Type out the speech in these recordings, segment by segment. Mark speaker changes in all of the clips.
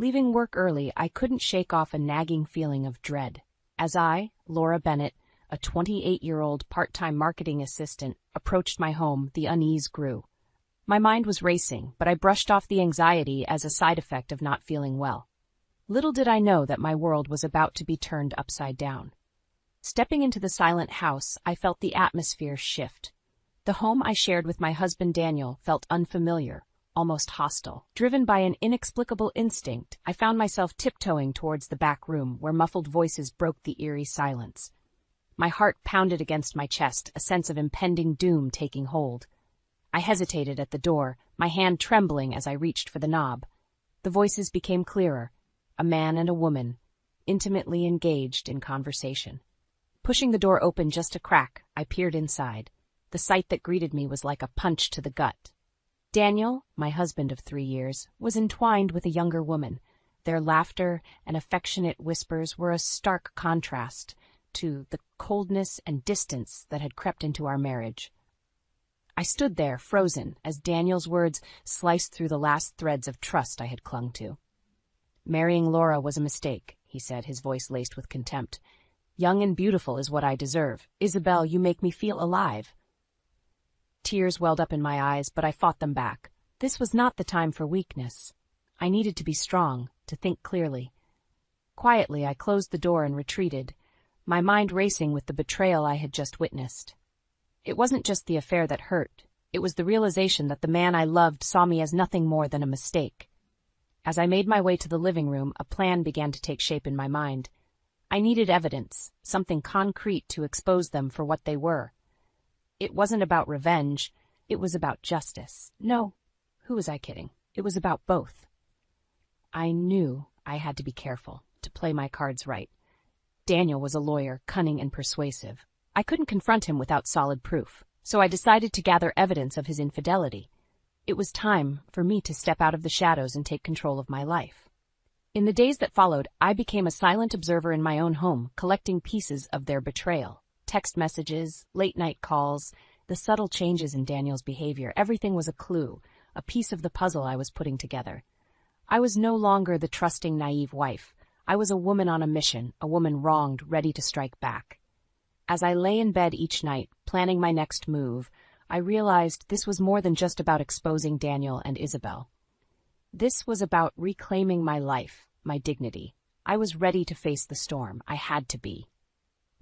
Speaker 1: Leaving work early, I couldn't shake off a nagging feeling of dread. As I, Laura Bennett, a 28-year-old part-time marketing assistant, approached my home, the unease grew. My mind was racing, but I brushed off the anxiety as a side effect of not feeling well. Little did I know that my world was about to be turned upside down. Stepping into the silent house, I felt the atmosphere shift. The home I shared with my husband Daniel felt unfamiliar, almost hostile. Driven by an inexplicable instinct, I found myself tiptoeing towards the back room where muffled voices broke the eerie silence. My heart pounded against my chest, a sense of impending doom taking hold. I hesitated at the door, my hand trembling as I reached for the knob. The voices became clearer, a man and a woman, intimately engaged in conversation. Pushing the door open just a crack, I peered inside. The sight that greeted me was like a punch to the gut. Daniel, my husband of 3 years, was entwined with a younger woman. Their laughter and affectionate whispers were a stark contrast to the coldness and distance that had crept into our marriage. I stood there, frozen, as Daniel's words sliced through the last threads of trust I had clung to. "Marrying Laura was a mistake," he said, his voice laced with contempt. "Young and beautiful is what I deserve. Isabel, you make me feel alive." Tears welled up in my eyes, but I fought them back. This was not the time for weakness. I needed to be strong, to think clearly. Quietly, I closed the door and retreated, my mind racing with the betrayal I had just witnessed. It wasn't just the affair that hurt. It was the realization that the man I loved saw me as nothing more than a mistake. As I made my way to the living room, a plan began to take shape in my mind. I needed evidence, something concrete to expose them for what they were. It wasn't about revenge, it was about justice. No, who was I kidding? It was about both. I knew I had to be careful, to play my cards right. Daniel was a lawyer, cunning and persuasive. I couldn't confront him without solid proof, so I decided to gather evidence of his infidelity. It was time for me to step out of the shadows and take control of my life. In the days that followed, I became a silent observer in my own home, collecting pieces of their betrayal. Text messages, late-night calls, the subtle changes in Daniel's behavior, everything was a clue, a piece of the puzzle I was putting together. I was no longer the trusting, naive wife. I was a woman on a mission, a woman wronged, ready to strike back. As I lay in bed each night, planning my next move, I realized this was more than just about exposing Daniel and Isabel. This was about reclaiming my life, my dignity. I was ready to face the storm. I had to be.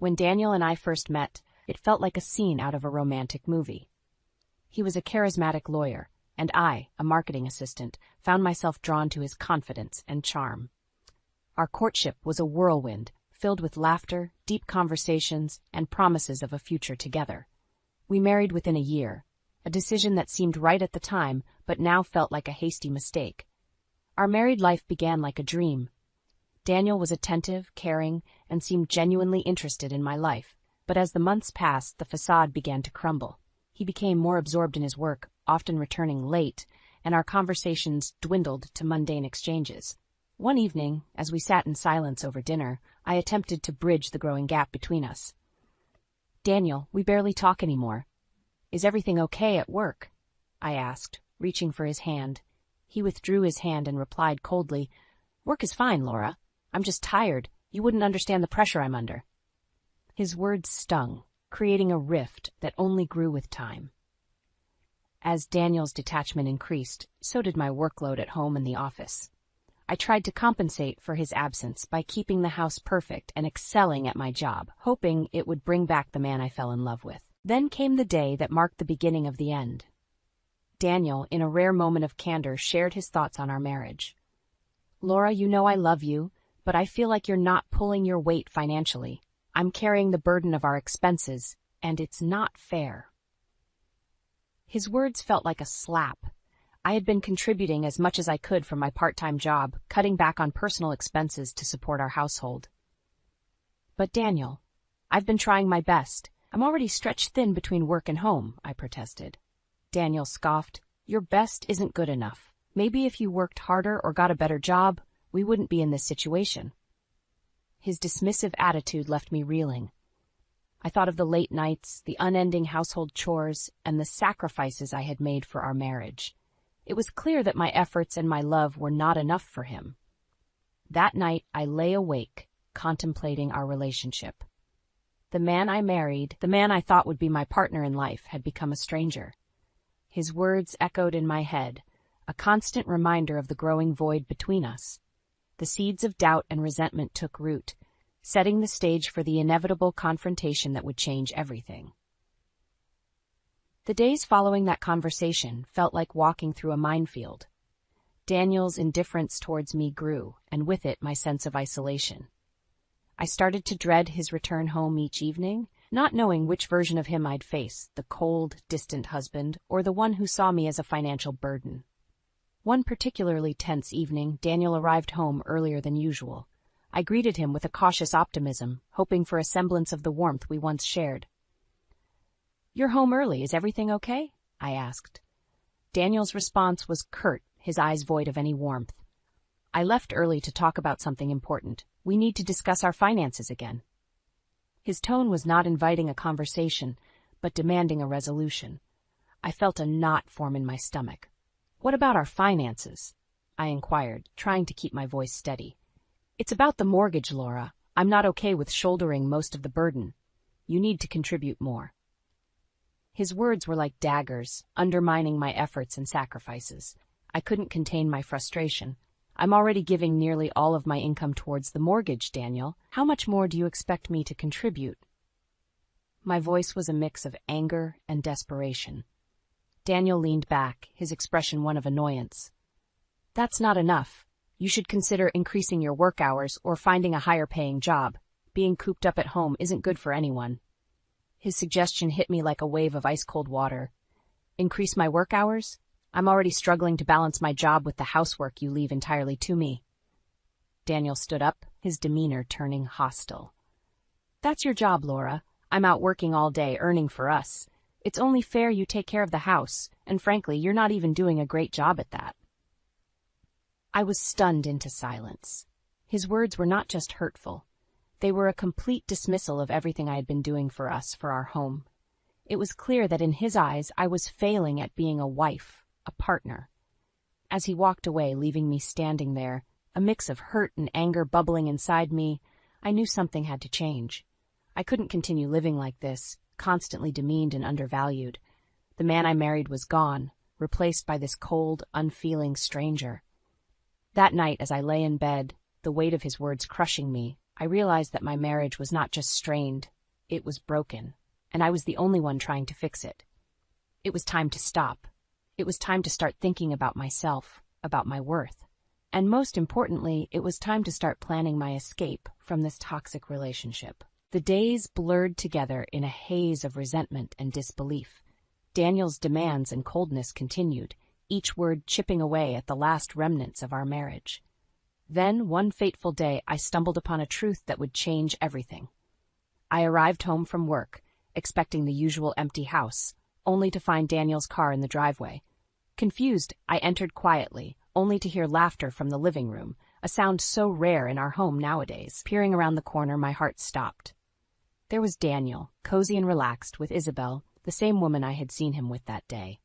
Speaker 1: When Daniel and I first met, it felt like a scene out of a romantic movie. He was a charismatic lawyer, and I, a marketing assistant, found myself drawn to his confidence and charm. Our courtship was a whirlwind, filled with laughter, deep conversations, and promises of a future together. We married within a year, a decision that seemed right at the time, but now felt like a hasty mistake. Our married life began like a dream. Daniel was attentive, caring, and seemed genuinely interested in my life, but as the months passed, the facade began to crumble. He became more absorbed in his work, often returning late, and our conversations dwindled to mundane exchanges. One evening, as we sat in silence over dinner, I attempted to bridge the growing gap between us. "Daniel, we barely talk anymore. Is everything okay at work?" I asked, reaching for his hand. He withdrew his hand and replied coldly, "Work is fine, Laura. I'm just tired. You wouldn't understand the pressure I'm under." His words stung, creating a rift that only grew with time. As Daniel's detachment increased, so did my workload at home and the office. I tried to compensate for his absence by keeping the house perfect and excelling at my job, hoping it would bring back the man I fell in love with. Then came the day that marked the beginning of the end. Daniel, in a rare moment of candor, shared his thoughts on our marriage. "Laura, you know I love you, but I feel like you're not pulling your weight financially. I'm carrying the burden of our expenses, and it's not fair." His words felt like a slap. I had been contributing as much as I could from my part-time job, cutting back on personal expenses to support our household. "But Daniel, I've been trying my best. I'm already stretched thin between work and home," I protested. Daniel scoffed, "Your best isn't good enough. Maybe if you worked harder or got a better job, we wouldn't be in this situation." His dismissive attitude left me reeling. I thought of the late nights, the unending household chores, and the sacrifices I had made for our marriage. It was clear that my efforts and my love were not enough for him. That night, I lay awake, contemplating our relationship. The man I married, the man I thought would be my partner in life, had become a stranger. His words echoed in my head, a constant reminder of the growing void between us. The seeds of doubt and resentment took root, setting the stage for the inevitable confrontation that would change everything. The days following that conversation felt like walking through a minefield. Daniel's indifference towards me grew, and with it my sense of isolation. I started to dread his return home each evening, not knowing which version of him I'd face, the cold, distant husband, or the one who saw me as a financial burden. One particularly tense evening, Daniel arrived home earlier than usual. I greeted him with a cautious optimism, hoping for a semblance of the warmth we once shared. "You're home early, is everything okay?" I asked. Daniel's response was curt, his eyes void of any warmth. "I left early to talk about something important. We need to discuss our finances again." His tone was not inviting a conversation, but demanding a resolution. I felt a knot form in my stomach. "What about our finances?" I inquired, trying to keep my voice steady. "It's about the mortgage, Laura. I'm not okay with shouldering most of the burden. You need to contribute more." His words were like daggers, undermining my efforts and sacrifices. I couldn't contain my frustration. "I'm already giving nearly all of my income towards the mortgage, Daniel. How much more do you expect me to contribute?" My voice was a mix of anger and desperation. Daniel leaned back, his expression one of annoyance. "That's not enough. You should consider increasing your work hours or finding a higher-paying job. Being cooped up at home isn't good for anyone." His suggestion hit me like a wave of ice-cold water. "Increase my work hours? I'm already struggling to balance my job with the housework you leave entirely to me." Daniel stood up, his demeanor turning hostile. "That's your job, Laura. I'm out working all day, earning for us. It's only fair you take care of the house, and frankly, you're not even doing a great job at that." I was stunned into silence. His words were not just hurtful. They were a complete dismissal of everything I had been doing for us, for our home. It was clear that in his eyes I was failing at being a wife, a partner. As he walked away, leaving me standing there, a mix of hurt and anger bubbling inside me, I knew something had to change. I couldn't continue living like this, constantly demeaned and undervalued. The man I married was gone, replaced by this cold, unfeeling stranger. That night, as I lay in bed, the weight of his words crushing me, I realized that my marriage was not just strained, it was broken, and I was the only one trying to fix it. It was time to stop. It was time to start thinking about myself, about my worth. And most importantly, it was time to start planning my escape from this toxic relationship. The days blurred together in a haze of resentment and disbelief. Daniel's demands and coldness continued, each word chipping away at the last remnants of our marriage. Then, one fateful day, I stumbled upon a truth that would change everything. I arrived home from work, expecting the usual empty house, only to find Daniel's car in the driveway. Confused, I entered quietly, only to hear laughter from the living room, a sound so rare in our home nowadays. Peering around the corner, my heart stopped. There was Daniel, cozy and relaxed, with Isabel, the same woman I had seen him with that day.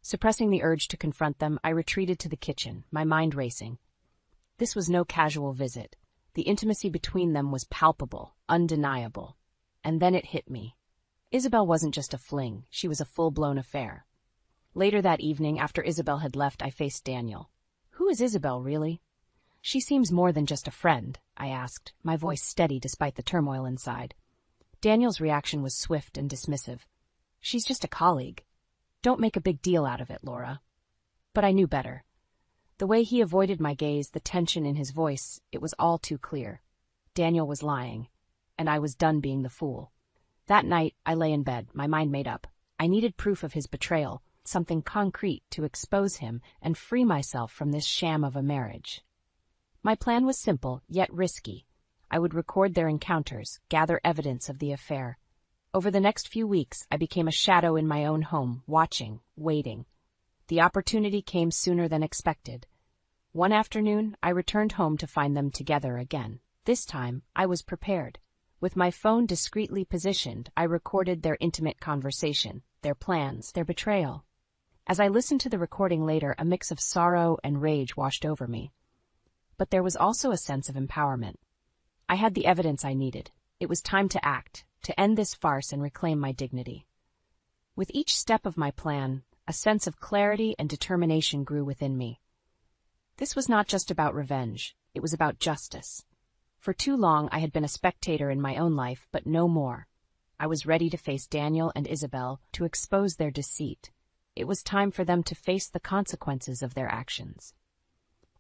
Speaker 1: Suppressing the urge to confront them, I retreated to the kitchen, my mind racing. This was no casual visit. The intimacy between them was palpable, undeniable. And then it hit me. Isabel wasn't just a fling, she was a full-blown affair. Later that evening, after Isabel had left, I faced Daniel. "Who is Isabel, really?" "She seems more than just a friend," I asked, my voice steady despite the turmoil inside. Daniel's reaction was swift and dismissive. "She's just a colleague. Don't make a big deal out of it, Laura." But I knew better. The way he avoided my gaze, the tension in his voice, it was all too clear. Daniel was lying, and I was done being the fool. That night, I lay in bed, my mind made up. I needed proof of his betrayal, something concrete to expose him and free myself from this sham of a marriage. My plan was simple, yet risky. I would record their encounters, gather evidence of the affair. Over the next few weeks, I became a shadow in my own home, watching, waiting. The opportunity came sooner than expected. One afternoon, I returned home to find them together again. This time, I was prepared. With my phone discreetly positioned, I recorded their intimate conversation, their plans, their betrayal. As I listened to the recording later, a mix of sorrow and rage washed over me. but there was also a sense of empowerment. I had the evidence I needed. It was time to act, to end this farce and reclaim my dignity. With each step of my plan, a sense of clarity and determination grew within me. This was not just about revenge, it was about justice. For too long I had been a spectator in my own life, but no more. I was ready to face Daniel and Isabel, to expose their deceit. It was time for them to face the consequences of their actions.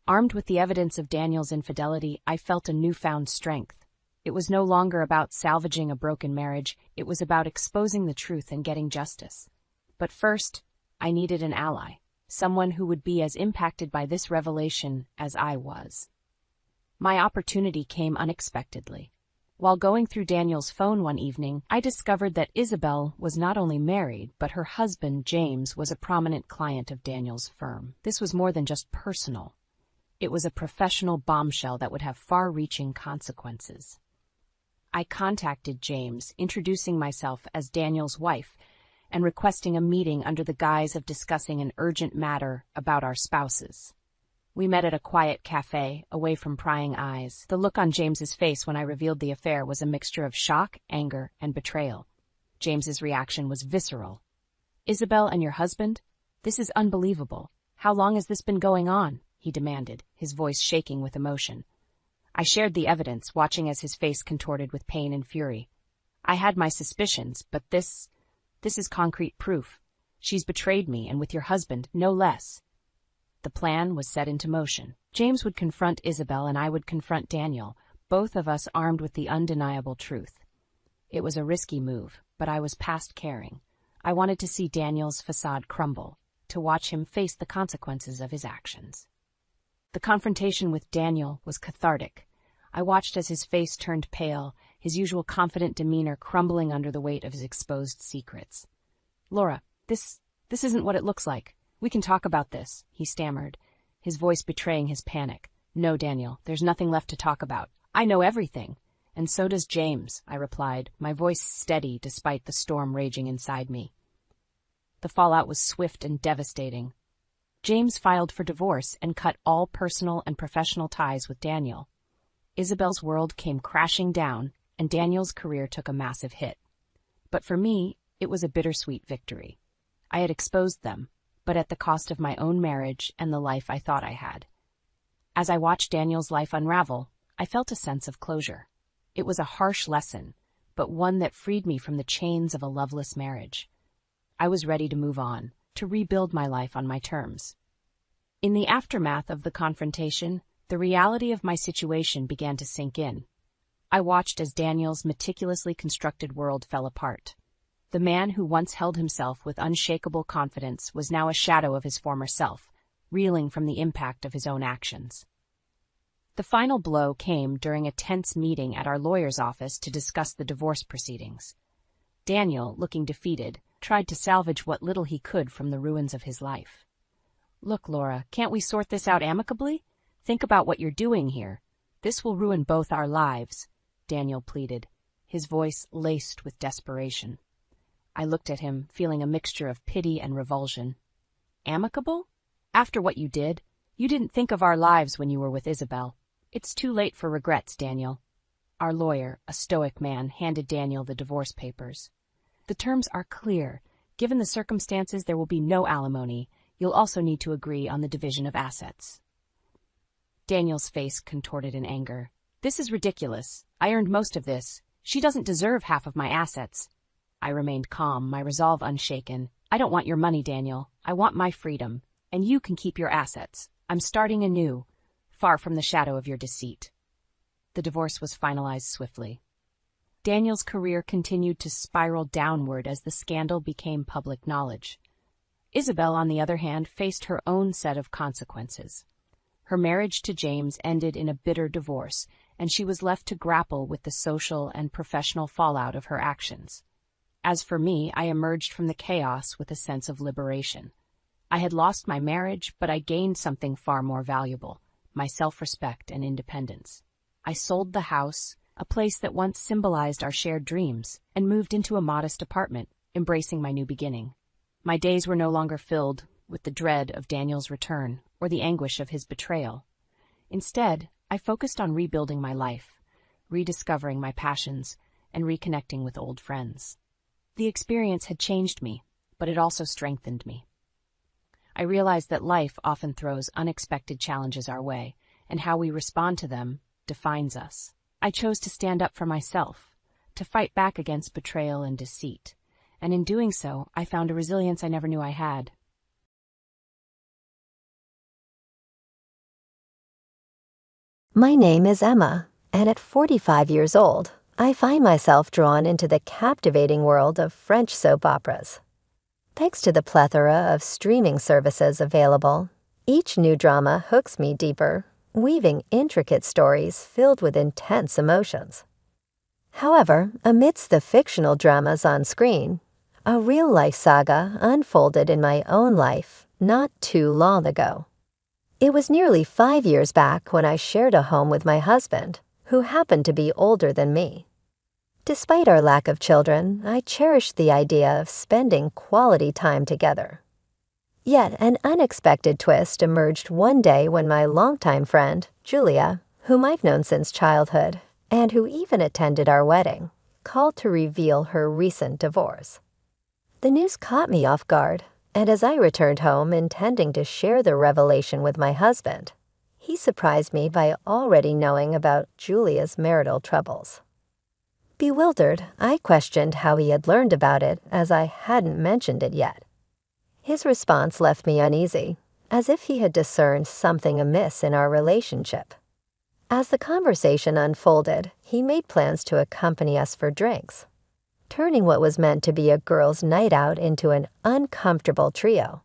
Speaker 1: Armed with the evidence of Daniel's infidelity, I felt a newfound strength. It was no longer about salvaging a broken marriage, it was about exposing the truth and getting justice. But first, I needed an ally, someone who would be as impacted by this revelation as I was. My opportunity came unexpectedly. While going through Daniel's phone one evening, I discovered that Isabel was not only married, but her husband, James, was a prominent client of Daniel's firm. This was more than just personal. It was a professional bombshell that would have far-reaching consequences. I contacted James, introducing myself as Daniel's wife, and requesting a meeting under the guise of discussing an urgent matter about our spouses. We met at a quiet cafe, away from prying eyes. The look on James's face when I revealed the affair was a mixture of shock, anger, and betrayal. James's reaction was visceral. "Isabel and your husband? This is unbelievable. How long has this been going on?" he demanded, his voice shaking with emotion. I shared the evidence, watching as his face contorted with pain and fury. I had my suspicions, but this is concrete proof. She's betrayed me, and with your husband, no less. The plan was set into motion. James would confront Isabel and I would confront Daniel, both of us armed with the undeniable truth. It was a risky move, but I was past caring. I wanted to see Daniel's facade crumble, to watch him face the consequences of his actions. The confrontation with Daniel was cathartic. I watched as his face turned pale, his usual confident demeanor crumbling under the weight of his exposed secrets. "Laura, this isn't what it looks like. We can talk about this," he stammered, his voice betraying his panic. "No, Daniel, there's nothing left to talk about. I know everything. And so does James," I replied, my voice steady despite the storm raging inside me. The fallout was swift and devastating. James filed for divorce and cut all personal and professional ties with Daniel. Isabel's world came crashing down, and Daniel's career took a massive hit. But for me, it was a bittersweet victory. I had exposed them, but at the cost of my own marriage and the life I thought I had. As I watched Daniel's life unravel, I felt a sense of closure. It was a harsh lesson, but one that freed me from the chains of a loveless marriage. I was ready to move on, to rebuild my life on my terms. In the aftermath of the confrontation, the reality of my situation began to sink in. I watched as Daniel's meticulously constructed world fell apart. The man who once held himself with unshakable confidence was now a shadow of his former self, reeling from the impact of his own actions. The final blow came during a tense meeting at our lawyer's office to discuss the divorce proceedings. Daniel, looking defeated, tried to salvage what little he could from the ruins of his life. "Look, Laura, can't we sort this out amicably? Think about what you're doing here. This will ruin both our lives," Daniel pleaded, his voice laced with desperation. I looked at him, feeling a mixture of pity and revulsion. "Amicable? After what you did? You didn't think of our lives when you were with Isabel. It's too late for regrets, Daniel." Our lawyer, a stoic man, handed Daniel the divorce papers. "The terms are clear. Given the circumstances, there will be no alimony. You'll also need to agree on the division of assets." Daniel's face contorted in anger. "This is ridiculous. I earned most of this. She doesn't deserve half of my assets." I remained calm, my resolve unshaken. "I don't want your money, Daniel. I want my freedom. And you can keep your assets. I'm starting anew, far from the shadow of your deceit." The divorce was finalized swiftly. Daniel's career continued to spiral downward as the scandal became public knowledge. Isabel, on the other hand, faced her own set of consequences. Her marriage to James ended in a bitter divorce, and she was left to grapple with the social and professional fallout of her actions. As for me, I emerged from the chaos with a sense of liberation. I had lost my marriage, but I gained something far more valuable, my self-respect and independence. I sold the house, a place that once symbolized our shared dreams, and moved into a modest apartment, embracing my new beginning. My days were no longer filled with the dread of Daniel's return or the anguish of his betrayal. Instead, I focused on rebuilding my life, rediscovering my passions, and reconnecting with old friends. The experience had changed me, but it also strengthened me. I realized that life often throws unexpected challenges our way, and how we respond to them defines us. I chose to stand up for myself, to fight back against betrayal and deceit, and in doing so, I found a resilience I never knew I had.
Speaker 2: My name is Emma, and at 45 years old, I find myself drawn into the captivating world of French soap operas. Thanks to the plethora of streaming services available, each new drama hooks me deeper, weaving intricate stories filled with intense emotions. However, amidst the fictional dramas on screen, a real-life saga unfolded in my own life not too long ago. It was nearly 5 years back when I shared a home with my husband, who happened to be older than me. Despite our lack of children, I cherished the idea of spending quality time together. Yet an unexpected twist emerged one day when my longtime friend, Julia, whom I've known since childhood, and who even attended our wedding, called to reveal her recent divorce. The news caught me off guard, and as I returned home intending to share the revelation with my husband, he surprised me by already knowing about Julia's marital troubles. Bewildered, I questioned how he had learned about it, as I hadn't mentioned it yet. His response left me uneasy, as if he had discerned something amiss in our relationship. As the conversation unfolded, he made plans to accompany us for drinks, turning what was meant to be a girls' night out into an uncomfortable trio.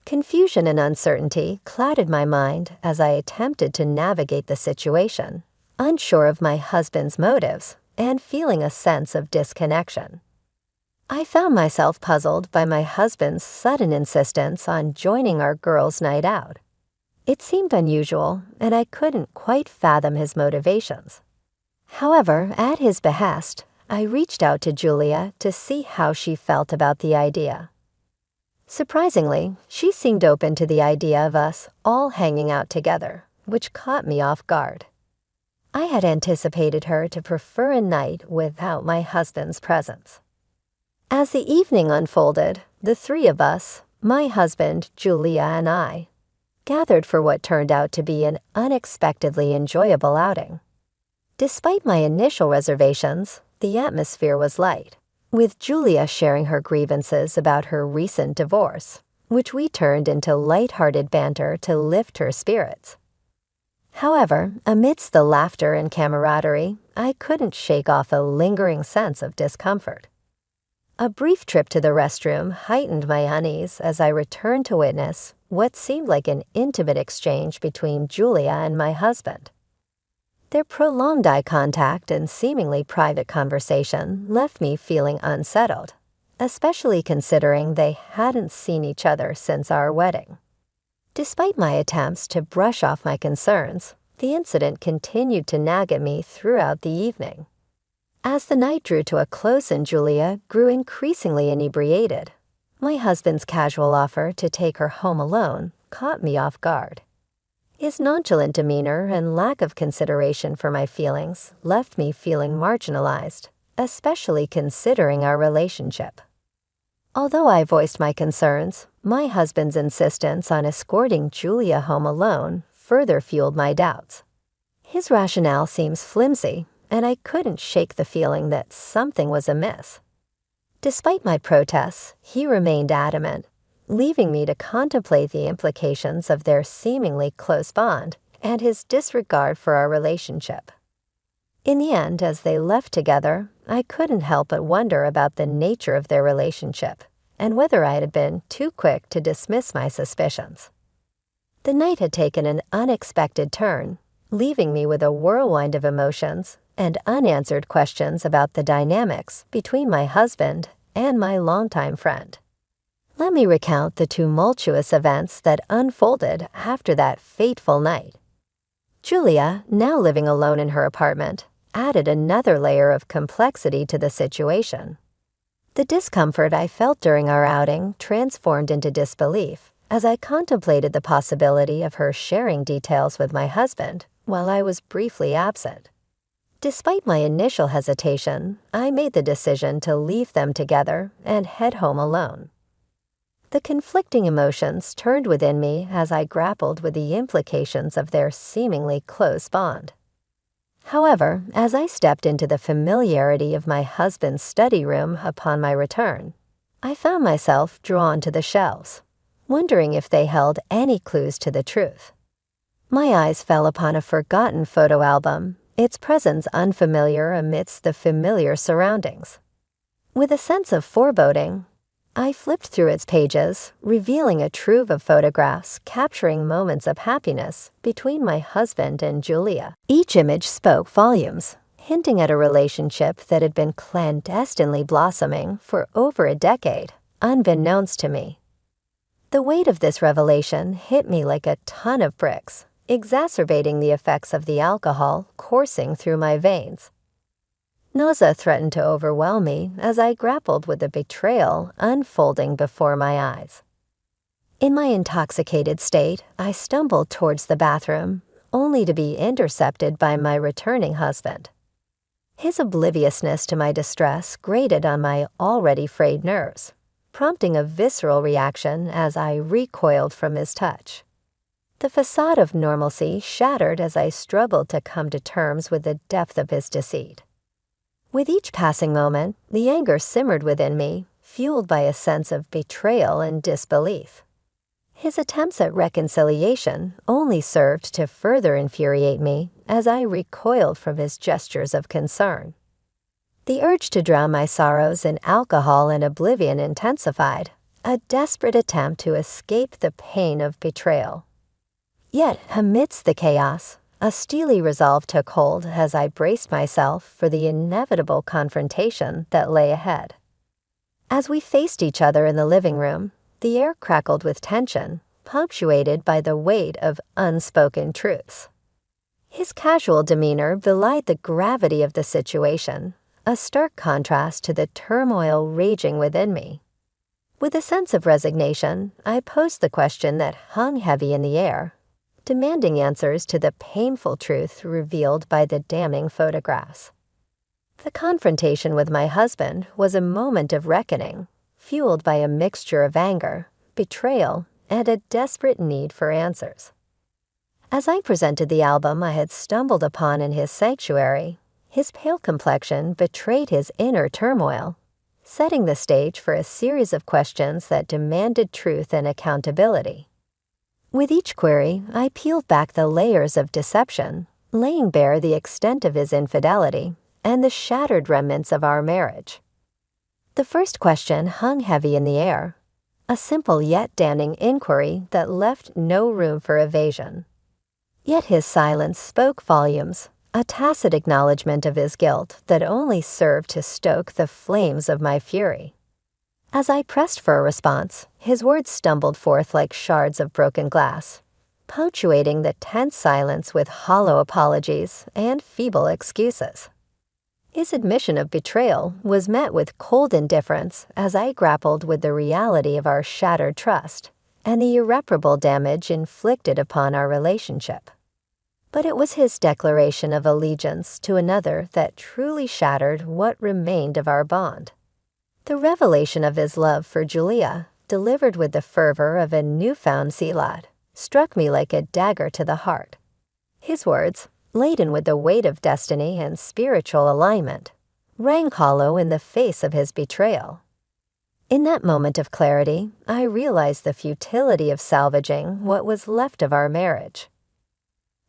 Speaker 2: Confusion and uncertainty clouded my mind as I attempted to navigate the situation, unsure of my husband's motives and feeling a sense of disconnection. I found myself puzzled by my husband's sudden insistence on joining our girls' night out. It seemed unusual, and I couldn't quite fathom his motivations. However, at his behest, I reached out to Julia to see how she felt about the idea. Surprisingly, she seemed open to the idea of us all hanging out together, which caught me off guard. I had anticipated her to prefer a night without my husband's presence. As the evening unfolded, the three of us, my husband, Julia, and I, gathered for what turned out to be an unexpectedly enjoyable outing. Despite my initial reservations, the atmosphere was light, with Julia sharing her grievances about her recent divorce, which we turned into light-hearted banter to lift her spirits. However, amidst the laughter and camaraderie, I couldn't shake off a lingering sense of discomfort. A brief trip to the restroom heightened my unease as I returned to witness what seemed like an intimate exchange between Julia and my husband. Their prolonged eye contact and seemingly private conversation left me feeling unsettled, especially considering they hadn't seen each other since our wedding. Despite my attempts to brush off my concerns, the incident continued to nag at me throughout the evening. As the night drew to a close and Julia grew increasingly inebriated, my husband's casual offer to take her home alone caught me off guard. His nonchalant demeanor and lack of consideration for my feelings left me feeling marginalized, especially considering our relationship. Although I voiced my concerns, my husband's insistence on escorting Julia home alone further fueled my doubts. His rationale seems flimsy, and I couldn't shake the feeling that something was amiss. Despite my protests, he remained adamant, leaving me to contemplate the implications of their seemingly close bond and his disregard for our relationship. In the end, as they left together, I couldn't help but wonder about the nature of their relationship and whether I had been too quick to dismiss my suspicions. The night had taken an unexpected turn, leaving me with a whirlwind of emotions and unanswered questions about the dynamics between my husband and my longtime friend. Let me recount the tumultuous events that unfolded after that fateful night. Julia, now living alone in her apartment, added another layer of complexity to the situation. The discomfort I felt during our outing transformed into disbelief as I contemplated the possibility of her sharing details with my husband while I was briefly absent. Despite my initial hesitation, I made the decision to leave them together and head home alone. The conflicting emotions turned within me as I grappled with the implications of their seemingly close bond. However, as I stepped into the familiarity of my husband's study room upon my return, I found myself drawn to the shelves, wondering if they held any clues to the truth. My eyes fell upon a forgotten photo album, its presence unfamiliar amidst the familiar surroundings. With a sense of foreboding, I flipped through its pages, revealing a trove of photographs capturing moments of happiness between my husband and Julia. Each image spoke volumes, hinting at a relationship that had been clandestinely blossoming for over a decade, unbeknownst to me. The weight of this revelation hit me like a ton of bricks, exacerbating the effects of the alcohol coursing through my veins. Nausea threatened to overwhelm me as I grappled with the betrayal unfolding before my eyes. In my intoxicated state, I stumbled towards the bathroom, only to be intercepted by my returning husband. His obliviousness to my distress grated on my already frayed nerves, prompting a visceral reaction as I recoiled from his touch. The facade of normalcy shattered as I struggled to come to terms with the depth of his deceit. With each passing moment, the anger simmered within me, fueled by a sense of betrayal and disbelief. His attempts at reconciliation only served to further infuriate me as I recoiled from his gestures of concern. The urge to drown my sorrows in alcohol and oblivion intensified, a desperate attempt to escape the pain of betrayal. Yet, amidst the chaos, a steely resolve took hold as I braced myself for the inevitable confrontation that lay ahead. As we faced each other in the living room, the air crackled with tension, punctuated by the weight of unspoken truths. His casual demeanor belied the gravity of the situation, a stark contrast to the turmoil raging within me. With a sense of resignation, I posed the question that hung heavy in the air, demanding answers to the painful truth revealed by the damning photographs. The confrontation with my husband was a moment of reckoning, fueled by a mixture of anger, betrayal, and a desperate need for answers. As I presented the album I had stumbled upon in his sanctuary, his pale complexion betrayed his inner turmoil, setting the stage for a series of questions that demanded truth and accountability. With each query, I peeled back the layers of deception, laying bare the extent of his infidelity and the shattered remnants of our marriage. The first question hung heavy in the air, a simple yet damning inquiry that left no room for evasion. Yet his silence spoke volumes, a tacit acknowledgement of his guilt that only served to stoke the flames of my fury. As I pressed for a response, his words stumbled forth like shards of broken glass, punctuating the tense silence with hollow apologies and feeble excuses. His admission of betrayal was met with cold indifference as I grappled with the reality of our shattered trust and the irreparable damage inflicted upon our relationship. But it was his declaration of allegiance to another that truly shattered what remained of our bond. The revelation of his love for Julia, delivered with the fervor of a newfound zealot, struck me like a dagger to the heart. His words, laden with the weight of destiny and spiritual alignment, rang hollow in the face of his betrayal. In that moment of clarity, I realized the futility of salvaging what was left of our marriage.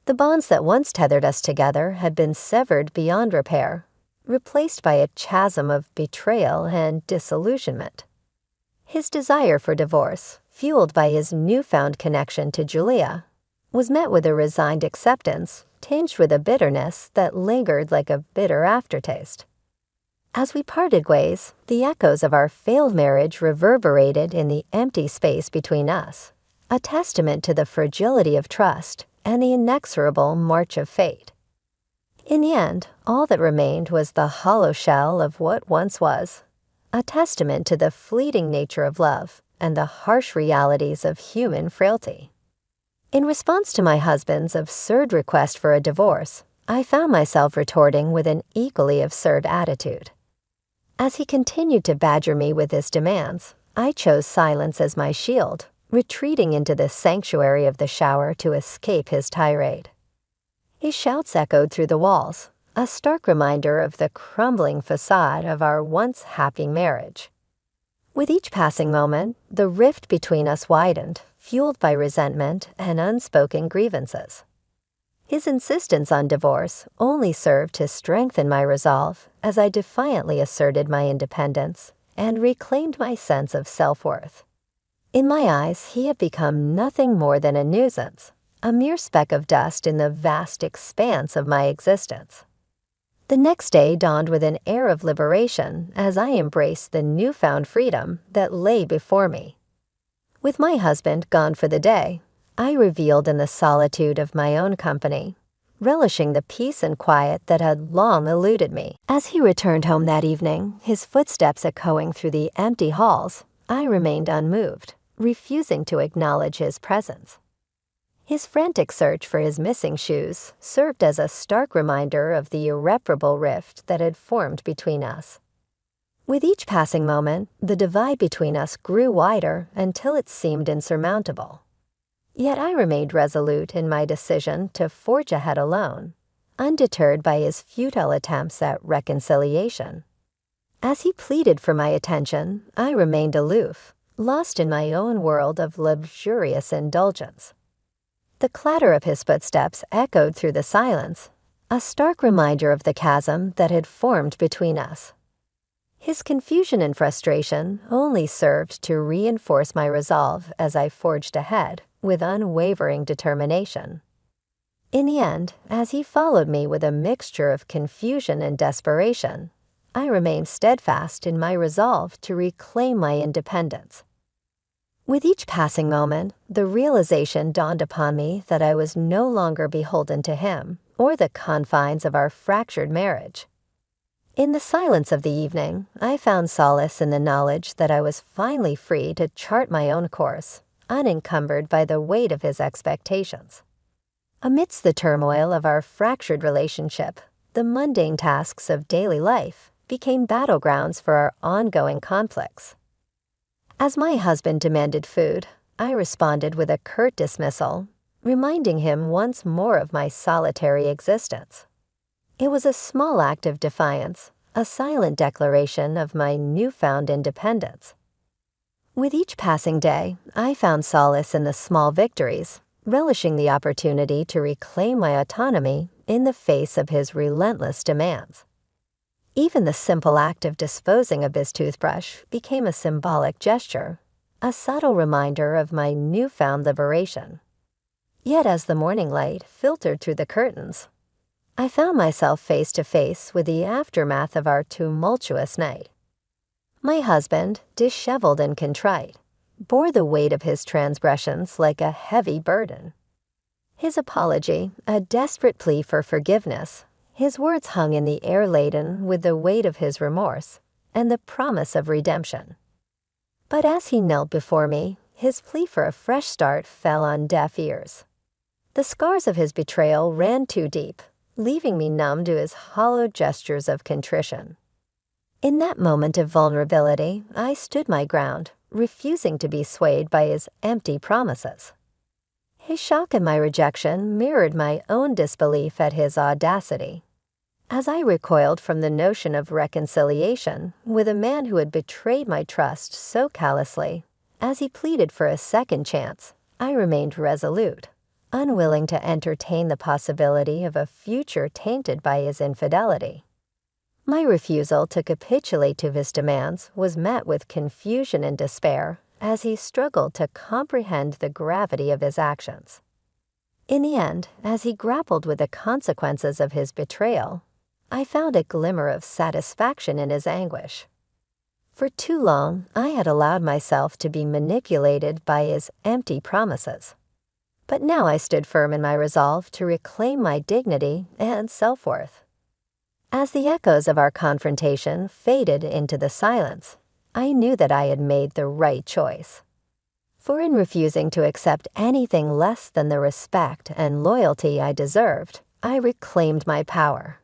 Speaker 2: The bonds that once tethered us together had been severed beyond repair, replaced by a chasm of betrayal and disillusionment. His desire for divorce, fueled by his newfound connection to Julia, was met with a resigned acceptance tinged with a bitterness that lingered like a bitter aftertaste. As we parted ways, the echoes of our failed marriage reverberated in the empty space between us, a testament to the fragility of trust and the inexorable march of fate. In the end, all that remained was the hollow shell of what once was, a testament to the fleeting nature of love and the harsh realities of human frailty. In response to my husband's absurd request for a divorce, I found myself retorting with an equally absurd attitude. As he continued to badger me with his demands, I chose silence as my shield, retreating into the sanctuary of the shower to escape his tirade. His shouts echoed through the walls, a stark reminder of the crumbling facade of our once happy marriage. With each passing moment, the rift between us widened, fueled by resentment and unspoken grievances. His insistence on divorce only served to strengthen my resolve as I defiantly asserted my independence and reclaimed my sense of self-worth. In my eyes, he had become nothing more than a nuisance, a mere speck of dust in the vast expanse of my existence. The next day dawned with an air of liberation as I embraced the newfound freedom that lay before me. With my husband gone for the day, I reveled in the solitude of my own company, relishing the peace and quiet that had long eluded me. As he returned home that evening, his footsteps echoing through the empty halls, I remained unmoved, refusing to acknowledge his presence. His frantic search for his missing shoes served as a stark reminder of the irreparable rift that had formed between us. With each passing moment, the divide between us grew wider until it seemed insurmountable. Yet I remained resolute in my decision to forge ahead alone, undeterred by his futile attempts at reconciliation. As he pleaded for my attention, I remained aloof, lost in my own world of luxurious indulgence. The clatter of his footsteps echoed through the silence, a stark reminder of the chasm that had formed between us. His confusion and frustration only served to reinforce my resolve as I forged ahead with unwavering determination. In the end, as he followed me with a mixture of confusion and desperation, I remained steadfast in my resolve to reclaim my independence. With each passing moment, the realization dawned upon me that I was no longer beholden to him or the confines of our fractured marriage. In the silence of the evening, I found solace in the knowledge that I was finally free to chart my own course, unencumbered by the weight of his expectations. Amidst the turmoil of our fractured relationship, the mundane tasks of daily life became battlegrounds for our ongoing conflicts. As my husband demanded food, I responded with a curt dismissal, reminding him once more of my solitary existence. It was a small act of defiance, a silent declaration of my newfound independence. With each passing day, I found solace in the small victories, relishing the opportunity to reclaim my autonomy in the face of his relentless demands. Even the simple act of disposing of his toothbrush became a symbolic gesture, a subtle reminder of my newfound liberation. Yet as the morning light filtered through the curtains, I found myself face to face with the aftermath of our tumultuous night. My husband, disheveled and contrite, bore the weight of his transgressions like a heavy burden. His apology, a desperate plea for forgiveness, his words hung in the air laden with the weight of his remorse and the promise of redemption. But as he knelt before me, his plea for a fresh start fell on deaf ears. The scars of his betrayal ran too deep, leaving me numb to his hollow gestures of contrition. In that moment of vulnerability, I stood my ground, refusing to be swayed by his empty promises. His shock at my rejection mirrored my own disbelief at his audacity. As I recoiled from the notion of reconciliation with a man who had betrayed my trust so callously, as he pleaded for a second chance, I remained resolute, unwilling to entertain the possibility of a future tainted by his infidelity. My refusal to capitulate to his demands was met with confusion and despair as he struggled to comprehend the gravity of his actions. In the end, as he grappled with the consequences of his betrayal, I found a glimmer of satisfaction in his anguish. For too long, I had allowed myself to be manipulated by his empty promises. But now I stood firm in my resolve to reclaim my dignity and self-worth. As the echoes of our confrontation faded into the silence, I knew that I had made the right choice. For in refusing to accept anything less than the respect and loyalty I deserved, I reclaimed my power.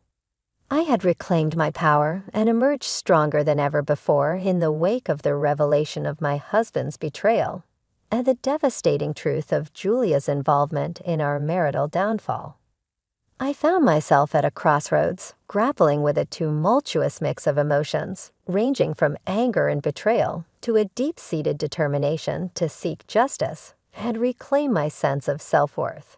Speaker 2: I had reclaimed my power and emerged stronger than ever before in the wake of the revelation of my husband's betrayal and the devastating truth of Julia's involvement in our marital downfall. I found myself at a crossroads, grappling with a tumultuous mix of emotions, ranging from anger and betrayal to a deep-seated determination to seek justice and reclaim my sense of self-worth.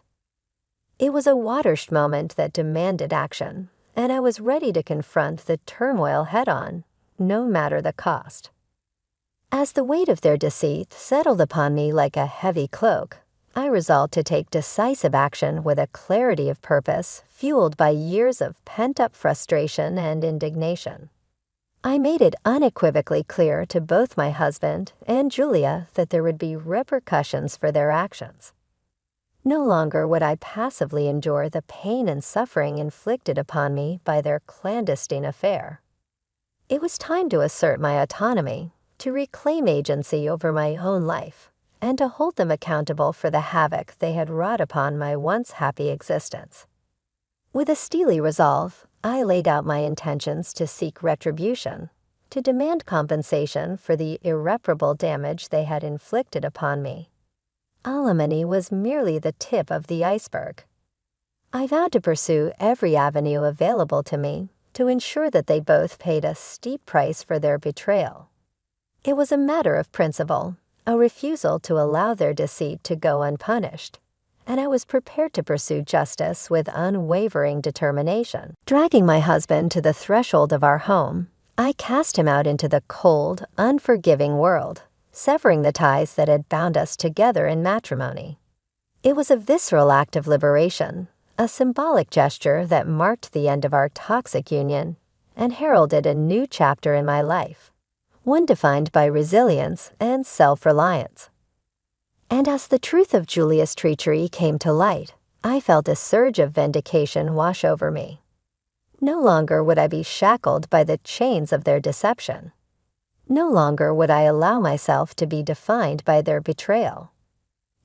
Speaker 2: It was a watershed moment that demanded action, and I was ready to confront the turmoil head-on, no matter the cost. As the weight of their deceit settled upon me like a heavy cloak, I resolved to take decisive action with a clarity of purpose fueled by years of pent-up frustration and indignation. I made it unequivocally clear to both my husband and Julia that there would be repercussions for their actions. No longer would I passively endure the pain and suffering inflicted upon me by their clandestine affair. It was time to assert my autonomy, to reclaim agency over my own life, and to hold them accountable for the havoc they had wrought upon my once happy existence. With a steely resolve, I laid out my intentions to seek retribution, to demand compensation for the irreparable damage they had inflicted upon me. Alimony was merely the tip of the iceberg. I vowed to pursue every avenue available to me to ensure that they both paid a steep price for their betrayal. It was a matter of principle, a refusal to allow their deceit to go unpunished, and I was prepared to pursue justice with unwavering determination. Dragging my husband to the threshold of our home, I cast him out into the cold, unforgiving world, severing the ties that had bound us together in matrimony. It was a visceral act of liberation, a symbolic gesture that marked the end of our toxic union and heralded a new chapter in my life, one defined by resilience and self-reliance. And as the truth of Julia's treachery came to light, I felt a surge of vindication wash over me. No longer would I be shackled by the chains of their deception. No longer would I allow myself to be defined by their betrayal.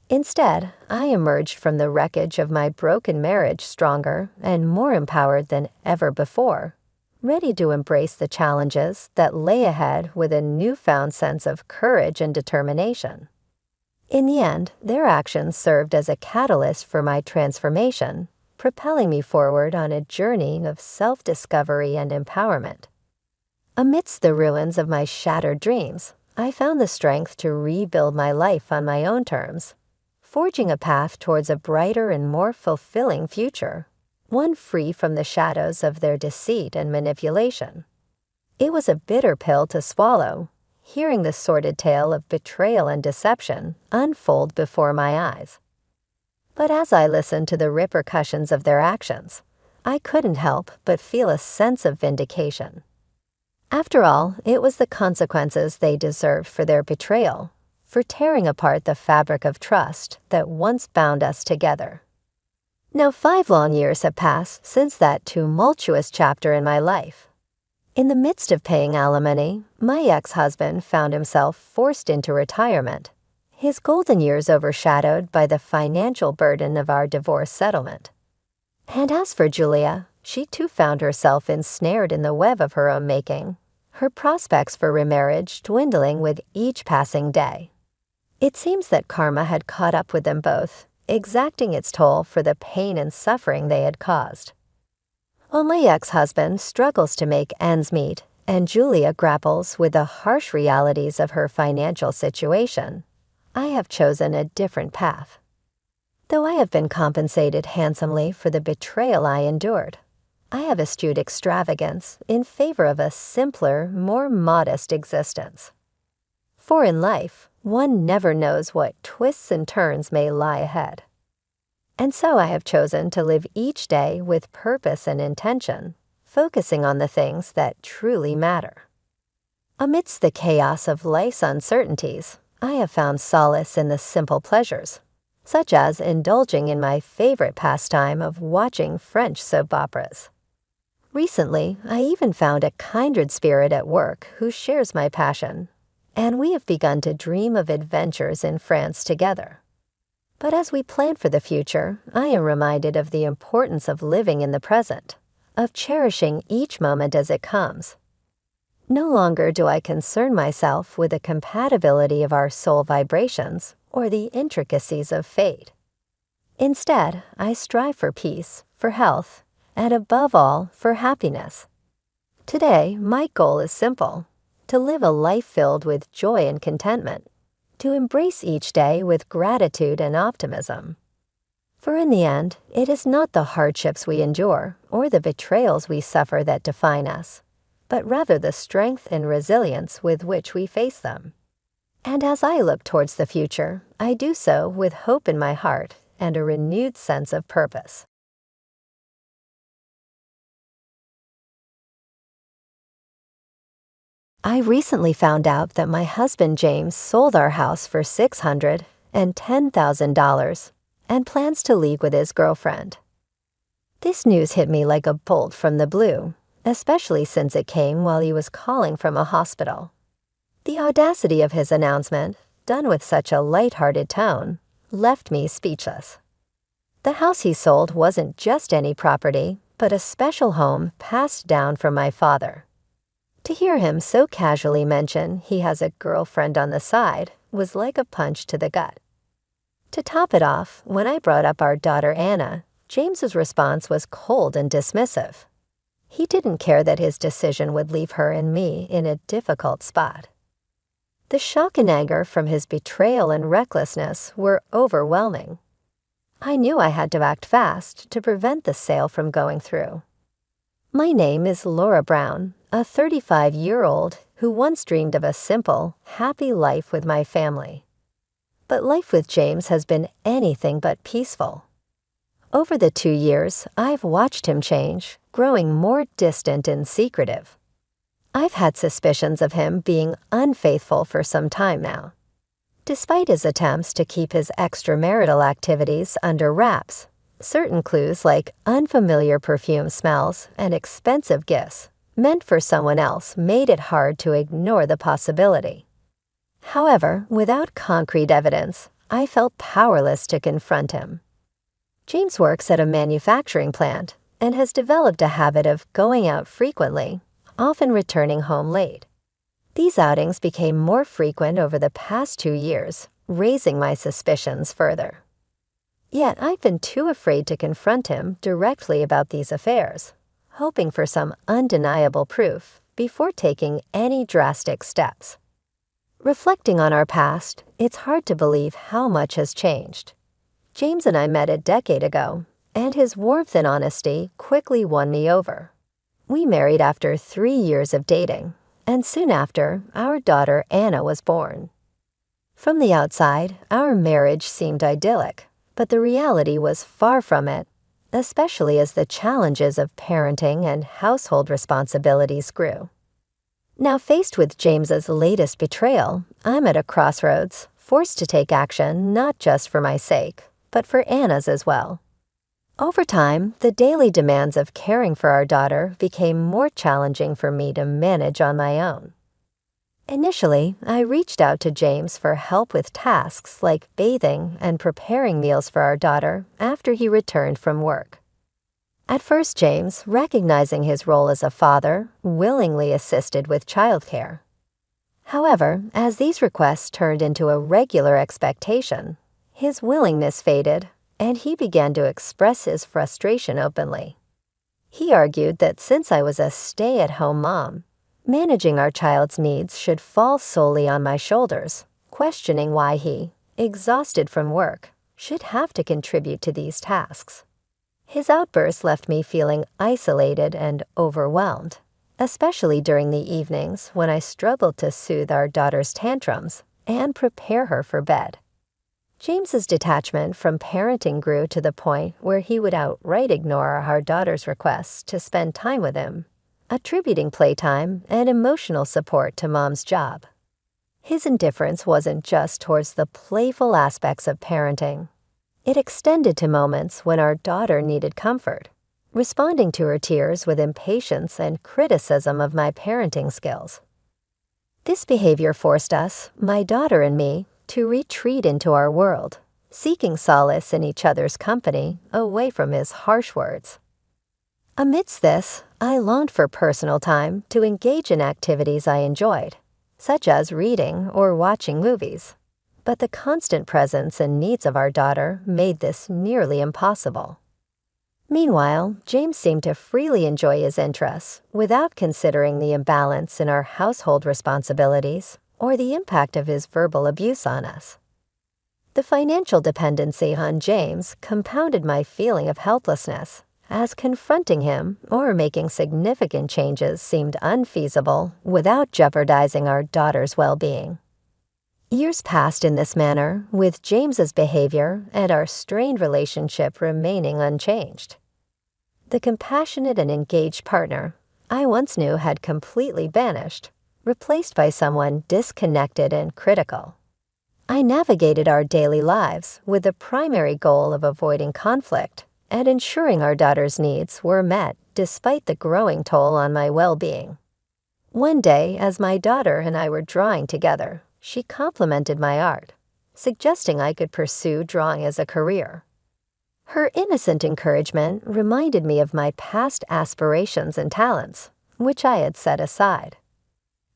Speaker 2: Instead, I emerged from the wreckage of my broken marriage stronger and more empowered than ever before, ready to embrace the challenges that lay ahead with a newfound sense of courage and determination. In the end, their actions served as a catalyst for my transformation, propelling me forward on a journey of self-discovery and empowerment. Amidst the ruins of my shattered dreams, I found the strength to rebuild my life on my own terms, forging a path towards a brighter and more fulfilling future, one free from the shadows of their deceit and manipulation. It was a bitter pill to swallow, hearing the sordid tale of betrayal and deception unfold before my eyes. But as I listened to the repercussions of their actions, I couldn't help but feel a sense of vindication. After all, it was the consequences they deserved for their betrayal, for tearing apart the fabric of trust that once bound us together. Now 5 long years have passed since that tumultuous chapter in my life. In the midst of paying alimony, my ex-husband found himself forced into retirement, his golden years overshadowed by the financial burden of our divorce settlement. And as for Julia, she too found herself ensnared in the web of her own making, her prospects for remarriage dwindling with each passing day. It seems that karma had caught up with them both, exacting its toll for the pain and suffering they had caused. While my ex-husband struggles to make ends meet and Julia grapples with the harsh realities of her financial situation, I have chosen a different path. Though I have been compensated handsomely for the betrayal I endured, I have eschewed extravagance in favor of a simpler, more modest existence. For in life, one never knows what twists and turns may lie ahead. And so I have chosen to live each day with purpose and intention, focusing on the things that truly matter. Amidst the chaos of life's uncertainties, I have found solace in the simple pleasures, such as indulging in my favorite pastime of watching French soap operas. Recently, I even found a kindred spirit at work who shares my passion, and we have begun to dream of adventures in France together. But as we plan for the future, I am reminded of the importance of living in the present, of cherishing each moment as it comes. No longer do I concern myself with the compatibility of our soul vibrations or the intricacies of fate. Instead, I strive for peace, for health, and above all, for happiness. Today, my goal is simple: to live a life filled with joy and contentment, to embrace each day with gratitude and optimism. For in the end, it is not the hardships we endure or the betrayals we suffer that define us, but rather the strength and resilience with which we face them. And as I look towards the future, I do so with hope in my heart and a renewed sense of purpose. I recently found out that my husband James sold our house for $610,000 and plans to leave with his girlfriend. This news hit me like a bolt from the blue, especially since it came while he was calling from a hospital. The audacity of his announcement, done with such a light-hearted tone, left me speechless. The house he sold wasn't just any property, but a special home passed down from my father. To hear him so casually mention he has a girlfriend on the side was like a punch to the gut. To top it off, when I brought up our daughter Anna, James's response was cold and dismissive. He didn't care that his decision would leave her and me in a difficult spot. The shock and anger from his betrayal and recklessness were overwhelming. I knew I had to act fast to prevent the sale from going through. My name is Laura Brown, a 35-year-old who once dreamed of a simple, happy life with my family. But life with James has been anything but peaceful. Over the 2 years, I've watched him change, growing more distant and secretive. I've had suspicions of him being unfaithful for some time now. Despite his attempts to keep his extramarital activities under wraps, certain clues like unfamiliar perfume smells and expensive gifts meant for someone else made it hard to ignore the possibility. However, without concrete evidence, I felt powerless to confront him. James works at a manufacturing plant and has developed a habit of going out frequently, often returning home late. These outings became more frequent over the past 2 years, raising my suspicions further. Yet I've been too afraid to confront him directly about these affairs, hoping for some undeniable proof before taking any drastic steps. Reflecting on our past, it's hard to believe how much has changed. James and I met a decade ago, and his warmth and honesty quickly won me over. We married after 3 years of dating, and soon after, our daughter Anna was born. From the outside, our marriage seemed idyllic, but the reality was far from it, especially as the challenges of parenting and household responsibilities grew. Now faced with James's latest betrayal, I'm at a crossroads, forced to take action not just for my sake, but for Anna's as well. Over time, the daily demands of caring for our daughter became more challenging for me to manage on my own. Initially, I reached out to James for help with tasks like bathing and preparing meals for our daughter after he returned from work. At first, James, recognizing his role as a father, willingly assisted with childcare. However, as these requests turned into a regular expectation, his willingness faded, and he began to express his frustration openly. He argued that since I was a stay-at-home mom, managing our child's needs should fall solely on my shoulders, questioning why he, exhausted from work, should have to contribute to these tasks. His outbursts left me feeling isolated and overwhelmed, especially during the evenings when I struggled to soothe our daughter's tantrums and prepare her for bed. James's detachment from parenting grew to the point where he would outright ignore our daughter's requests to spend time with him, attributing playtime and emotional support to mom's job. His indifference wasn't just towards the playful aspects of parenting. It extended to moments when our daughter needed comfort, responding to her tears with impatience and criticism of my parenting skills. This behavior forced us, my daughter and me, to retreat into our world, seeking solace in each other's company away from his harsh words. Amidst this, I longed for personal time to engage in activities I enjoyed, such as reading or watching movies. But the constant presence and needs of our daughter made this nearly impossible. Meanwhile, James seemed to freely enjoy his interests without considering the imbalance in our household responsibilities or the impact of his verbal abuse on us. The financial dependency on James compounded my feeling of helplessness, as confronting him or making significant changes seemed unfeasible without jeopardizing our daughter's well-being. Years passed in this manner, with James's behavior and our strained relationship remaining unchanged. The compassionate and engaged partner I once knew had completely vanished, replaced by someone disconnected and critical. I navigated our daily lives with the primary goal of avoiding conflict and ensuring our daughter's needs were met despite the growing toll on my well-being. One day, as my daughter and I were drawing together, she complimented my art, suggesting I could pursue drawing as a career. Her innocent encouragement reminded me of my past aspirations and talents, which I had set aside.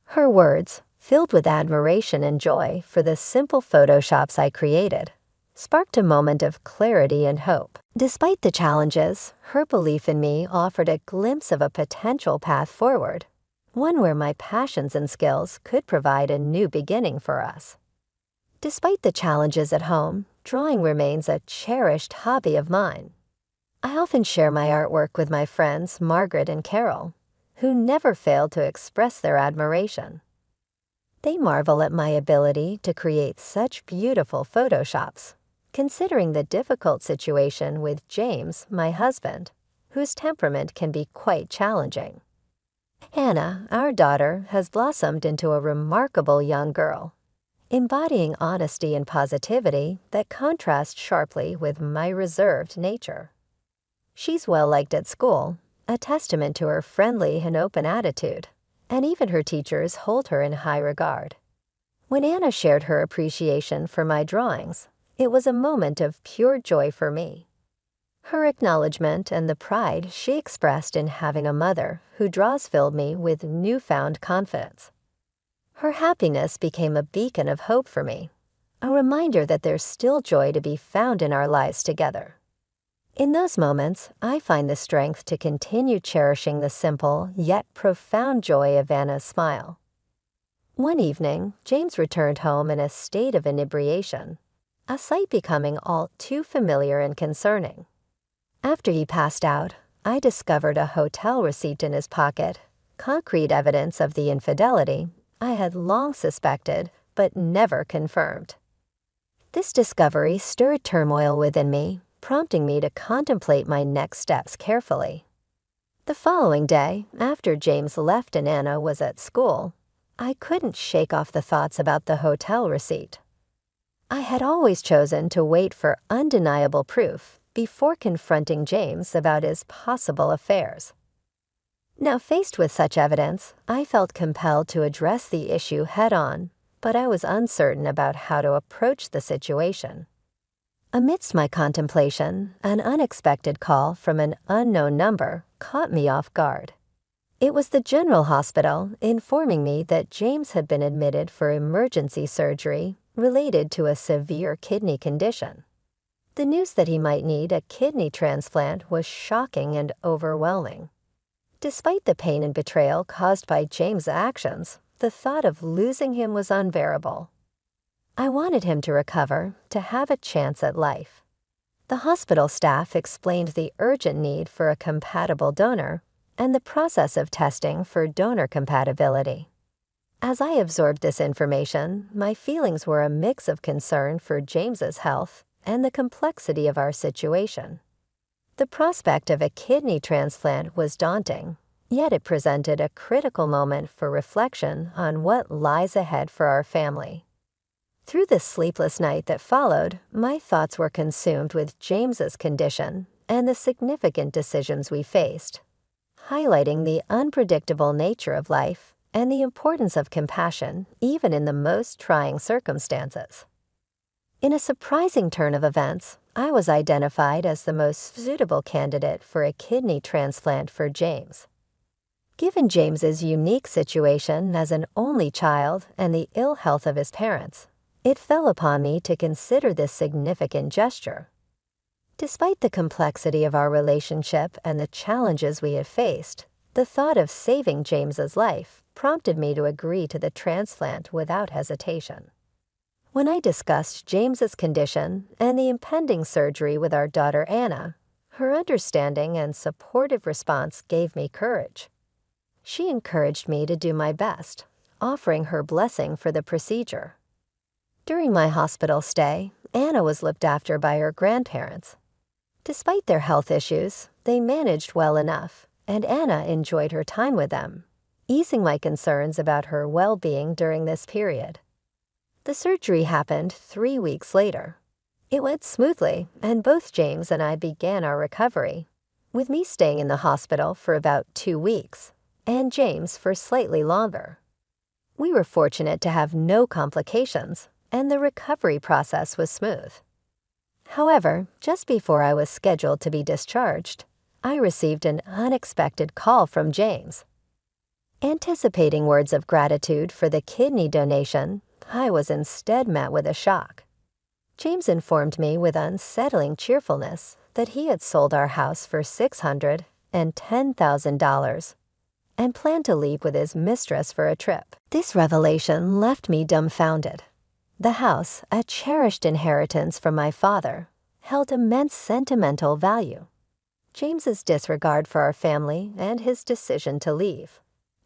Speaker 2: Her words, filled with admiration and joy for the simple photoshops I created, sparked a moment of clarity and hope. Despite the challenges, her belief in me offered a glimpse of a potential path forward, one where my passions and skills could provide a new beginning for us. Despite the challenges at home, drawing remains a cherished hobby of mine. I often share my artwork with my friends Margaret and Carol, who never fail to express their admiration. They marvel at my ability to create such beautiful photoshops, considering the difficult situation with James, my husband, whose temperament can be quite challenging. Hannah, our daughter, has blossomed into a remarkable young girl, embodying honesty and positivity that contrast sharply with my reserved nature. She's well-liked at school, a testament to her friendly and open attitude, and even her teachers hold her in high regard. When Anna shared her appreciation for my drawings, it was a moment of pure joy for me. Her acknowledgement and the pride she expressed in having a mother who draws filled me with newfound confidence. Her happiness became a beacon of hope for me, a reminder that there's still joy to be found in our lives together. In those moments, I find the strength to continue cherishing the simple yet profound joy of Anna's smile. One evening, James returned home in a state of inebriation, a sight becoming all too familiar and concerning. After he passed out, I discovered a hotel receipt in his pocket, concrete evidence of the infidelity I had long suspected but never confirmed. This discovery stirred turmoil within me, prompting me to contemplate my next steps carefully. The following day, after James left and Anna was at school, I couldn't shake off the thoughts about the hotel receipt. I had always chosen to wait for undeniable proof before confronting James about his possible affairs. Now, faced with such evidence, I felt compelled to address the issue head-on, but I was uncertain about how to approach the situation. Amidst my contemplation, an unexpected call from an unknown number caught me off guard. It was the General Hospital informing me that James had been admitted for emergency surgery related to a severe kidney condition. The news that he might need a kidney transplant was shocking and overwhelming. Despite the pain and betrayal caused by James' actions, the thought of losing him was unbearable. I wanted him to recover, to have a chance at life. The hospital staff explained the urgent need for a compatible donor and the process of testing for donor compatibility. As I absorbed this information, my feelings were a mix of concern for James's health and the complexity of our situation. The prospect of a kidney transplant was daunting, yet it presented a critical moment for reflection on what lies ahead for our family. Through the sleepless night that followed, my thoughts were consumed with James's condition and the significant decisions we faced, highlighting the unpredictable nature of life and the importance of compassion even in the most trying circumstances. In a surprising turn of events, I was identified as the most suitable candidate for a kidney transplant for James. Given James's unique situation as an only child and the ill health of his parents, it fell upon me to consider this significant gesture. Despite the complexity of our relationship and the challenges we had faced, the thought of saving James's life prompted me to agree to the transplant without hesitation. When I discussed James's condition and the impending surgery with our daughter Anna, her understanding and supportive response gave me courage. She encouraged me to do my best, offering her blessing for the procedure. During my hospital stay, Anna was looked after by her grandparents. Despite their health issues, they managed well enough, and Anna enjoyed her time with them, easing my concerns about her well-being during this period. The surgery happened 3 weeks later. It went smoothly, and both James and I began our recovery, with me staying in the hospital for about 2 weeks, and James for slightly longer. We were fortunate to have no complications, and the recovery process was smooth. However, just before I was scheduled to be discharged, I received an unexpected call from James. Anticipating words of gratitude for the kidney donation, I was instead met with a shock. James informed me with unsettling cheerfulness that he had sold our house for $610,000 and planned to leave with his mistress for a trip. This revelation left me dumbfounded. The house, a cherished inheritance from my father, held immense sentimental value. James's disregard for our family and his decision to leave,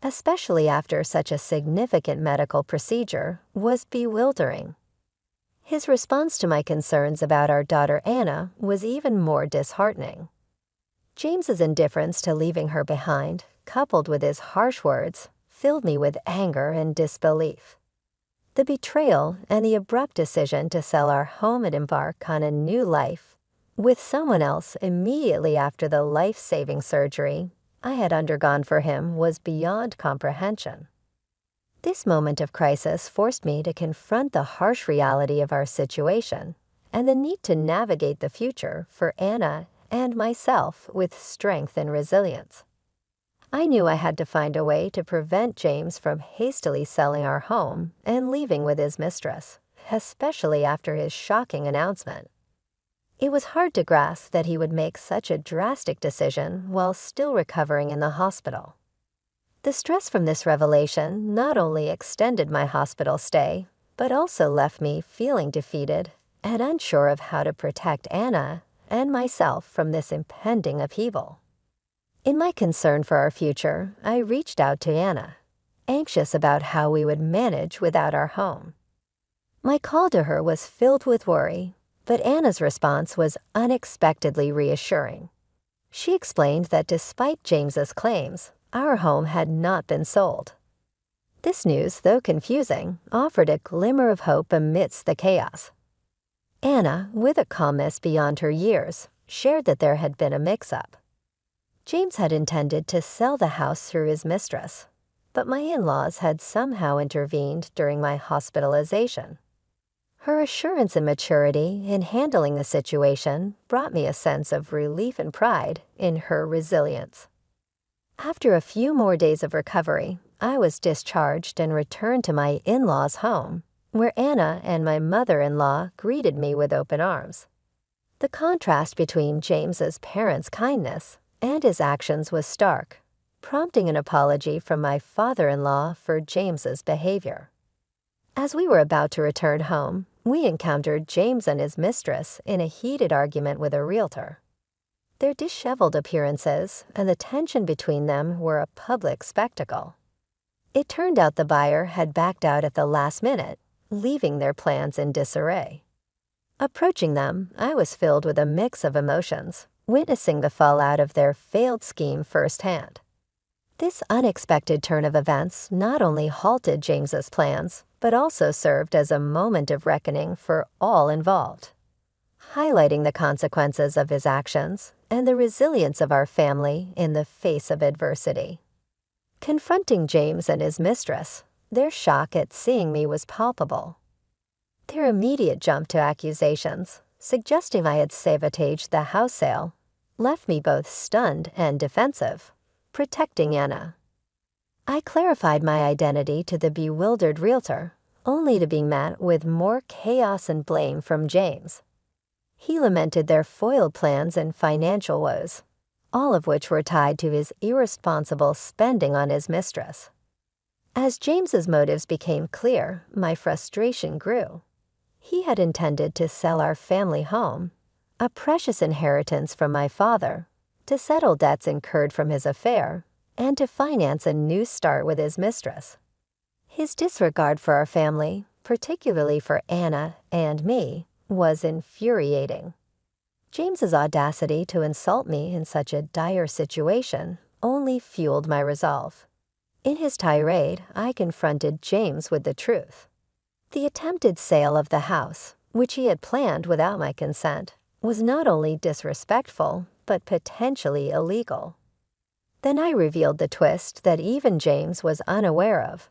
Speaker 2: especially after such a significant medical procedure, was bewildering. His response to my concerns about our daughter Anna was even more disheartening. James's indifference to leaving her behind, coupled with his harsh words, filled me with anger and disbelief. The betrayal and the abrupt decision to sell our home and embark on a new life with someone else immediately after the life-saving surgery I had undergone for him was beyond comprehension. This moment of crisis forced me to confront the harsh reality of our situation and the need to navigate the future for Anna and myself with strength and resilience. I knew I had to find a way to prevent James from hastily selling our home and leaving with his mistress, especially after his shocking announcement. It was hard to grasp that he would make such a drastic decision while still recovering in the hospital. The stress from this revelation not only extended my hospital stay, but also left me feeling defeated and unsure of how to protect Anna and myself from this impending upheaval. In my concern for our future, I reached out to Anna, anxious about how we would manage without our home. My call to her was filled with worry, but Anna's response was unexpectedly reassuring. She explained that despite James's claims, our home had not been sold. This news, though confusing, offered a glimmer of hope amidst the chaos. Anna, with a calmness beyond her years, shared that there had been a mix-up. James had intended to sell the house through his mistress, but my in-laws had somehow intervened during my hospitalization. Her assurance and maturity in handling the situation brought me a sense of relief and pride in her resilience. After a few more days of recovery, I was discharged and returned to my in-laws' home, where Anna and my mother-in-law greeted me with open arms. The contrast between James's parents' kindness and his actions was stark, prompting an apology from my father-in-law for James's behavior. As we were about to return home, we encountered James and his mistress in a heated argument with a realtor. Their disheveled appearances and the tension between them were a public spectacle. It turned out the buyer had backed out at the last minute, leaving their plans in disarray. Approaching them, I was filled with a mix of emotions, witnessing the fallout of their failed scheme firsthand. This unexpected turn of events not only halted James's plans, but also served as a moment of reckoning for all involved, highlighting the consequences of his actions and the resilience of our family in the face of adversity. Confronting James and his mistress, their shock at seeing me was palpable. Their immediate jump to accusations, suggesting I had sabotaged the house sale, left me both stunned and defensive, protecting Anna. I clarified my identity to the bewildered realtor, only to be met with more chaos and blame from James. He lamented their foiled plans and financial woes, all of which were tied to his irresponsible spending on his mistress. As James's motives became clear, my frustration grew. He had intended to sell our family home, a precious inheritance from my father, to settle debts incurred from his affair, and to finance a new start with his mistress. His disregard for our family, particularly for Anna and me, was infuriating. James's audacity to insult me in such a dire situation only fueled my resolve. In his tirade, I confronted James with the truth. The attempted sale of the house, which he had planned without my consent, was not only disrespectful, but potentially illegal. Then I revealed the twist that even James was unaware of.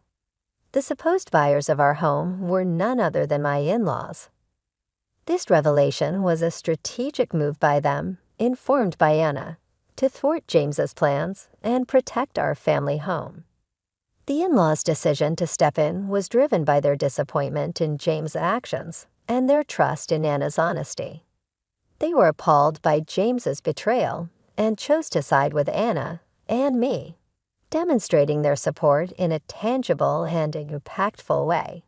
Speaker 2: The supposed buyers of our home were none other than my in-laws. This revelation was a strategic move by them, informed by Anna, to thwart James's plans and protect our family home. The in-laws' decision to step in was driven by their disappointment in James' actions and their trust in Anna's honesty. They were appalled by James's betrayal and chose to side with Anna and me, demonstrating their support in a tangible and impactful way.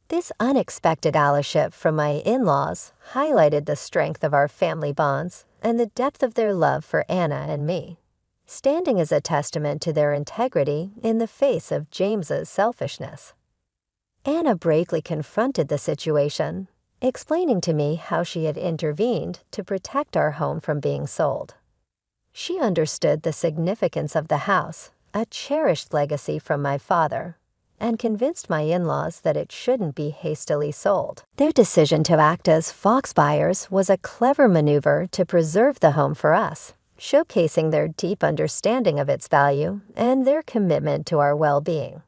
Speaker 2: This unexpected allyship from my in-laws highlighted the strength of our family bonds and the depth of their love for Anna and me, standing as a testament to their integrity in the face of James's selfishness. Anna bravely confronted the situation, explaining to me how she had intervened to protect our home from being sold. She understood the significance of the house, a cherished legacy from my father, and convinced my in-laws that it shouldn't be hastily sold. Their decision to act as fox buyers was a clever maneuver to preserve the home for us, showcasing their deep understanding of its value and their commitment to our well-being.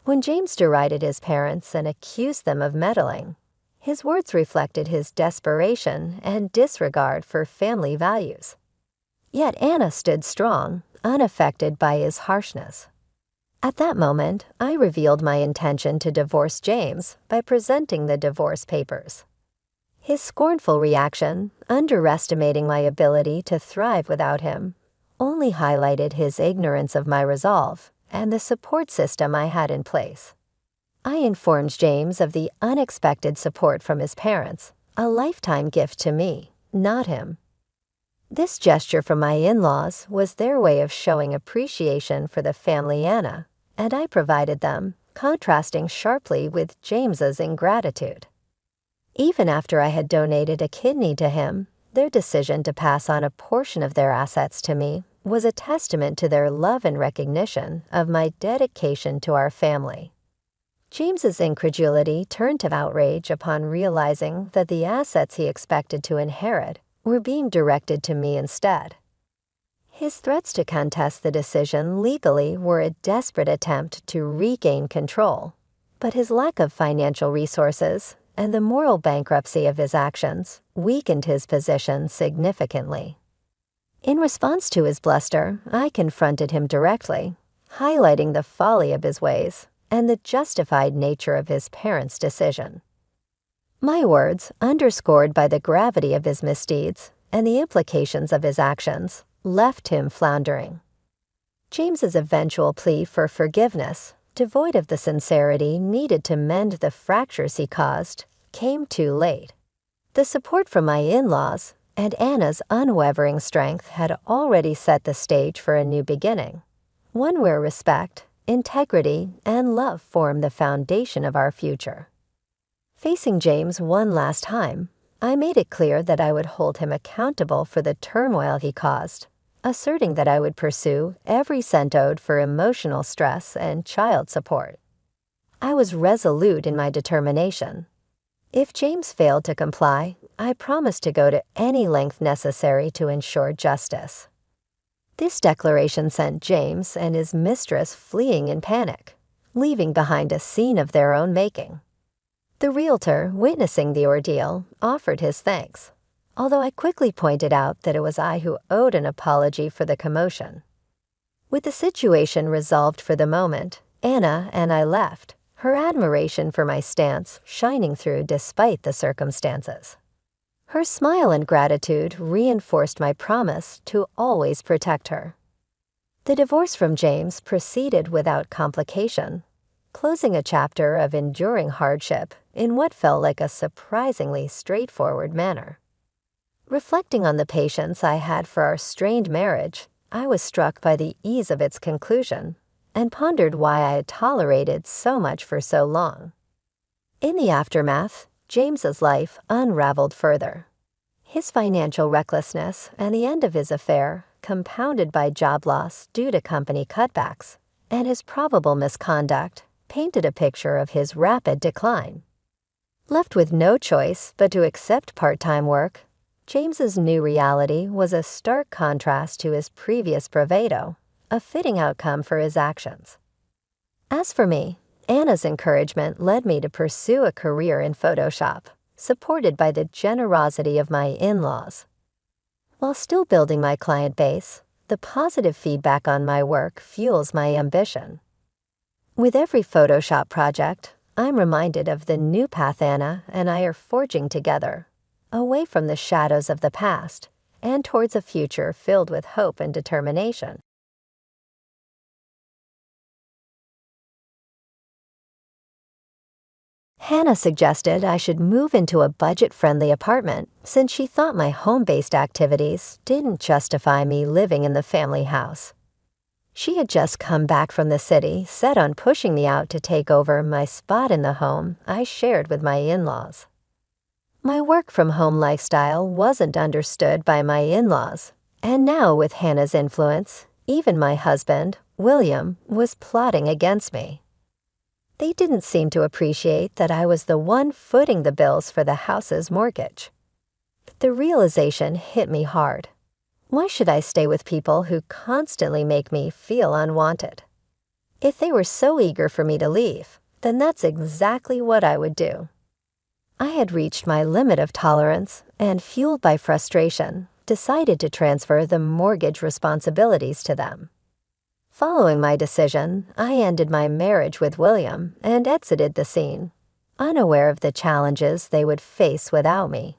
Speaker 2: When James derided his parents and accused them of meddling, his words reflected his desperation and disregard for family values. Yet Anna stood strong, unaffected by his harshness. At that moment, I revealed my intention to divorce James by presenting the divorce papers. His scornful reaction, underestimating my ability to thrive without him, only highlighted his ignorance of my resolve and the support system I had in place. I informed James of the unexpected support from his parents, a lifetime gift to me, not him. This gesture from my in-laws was their way of showing appreciation for the family Anna, and I provided them, contrasting sharply with James's ingratitude. Even after I had donated a kidney to him, their decision to pass on a portion of their assets to me was a testament to their love and recognition of my dedication to our family. James's incredulity turned to outrage upon realizing that the assets he expected to inherit were being directed to me instead. His threats to contest the decision legally were a desperate attempt to regain control, but his lack of financial resources and the moral bankruptcy of his actions weakened his position significantly. In response to his bluster, I confronted him directly, highlighting the folly of his ways and the justified nature of his parents' decision. My words, underscored by the gravity of his misdeeds and the implications of his actions, left him floundering. James's eventual plea for forgiveness, devoid of the sincerity needed to mend the fractures he caused, came too late. The support from my in-laws and Anna's unwavering strength had already set the stage for a new beginning, one where respect, integrity, and love form the foundation of our future. Facing James one last time, I made it clear that I would hold him accountable for the turmoil he caused, asserting that I would pursue every cent owed for emotional stress and child support. I was resolute in my determination. If James failed to comply, I promised to go to any length necessary to ensure justice. This declaration sent James and his mistress fleeing in panic, leaving behind a scene of their own making. The realtor, witnessing the ordeal, offered his thanks, although I quickly pointed out that it was I who owed an apology for the commotion. With the situation resolved for the moment, Anna and I left, her admiration for my stance shining through despite the circumstances. Her smile and gratitude reinforced my promise to always protect her. The divorce from James proceeded without complication, closing a chapter of enduring hardship in what felt like a surprisingly straightforward manner. Reflecting on the patience I had for our strained marriage, I was struck by the ease of its conclusion and pondered why I had tolerated so much for so long. In the aftermath, James's life unraveled further. His financial recklessness and the end of his affair, compounded by job loss due to company cutbacks, and his probable misconduct, painted a picture of his rapid decline. Left with no choice but to accept part-time work, James's new reality was a stark contrast to his previous bravado, a fitting outcome for his actions. As for me, Anna's encouragement led me to pursue a career in Photoshop, supported by the generosity of my in-laws. While still building my client base, the positive feedback on my work fuels my ambition. With every Photoshop project, I'm reminded of the new path Anna and I are forging together, away from the shadows of the past and towards a future filled with hope and determination. Hannah suggested I should move into a budget-friendly apartment since she thought my home-based activities didn't justify me living in the family house. She had just come back from the city, set on pushing me out to take over my spot in the home I shared with my in-laws. My work-from-home lifestyle wasn't understood by my in-laws, and now with Hannah's influence, even my husband, William, was plotting against me. They didn't seem to appreciate that I was the one footing the bills for the house's mortgage. The realization hit me hard. Why should I stay with people who constantly make me feel unwanted? If they were so eager for me to leave, then that's exactly what I would do. I had reached my limit of tolerance and, fueled by frustration, decided to transfer the mortgage responsibilities to them. Following my decision, I ended my marriage with William and exited the scene, unaware of the challenges they would face without me.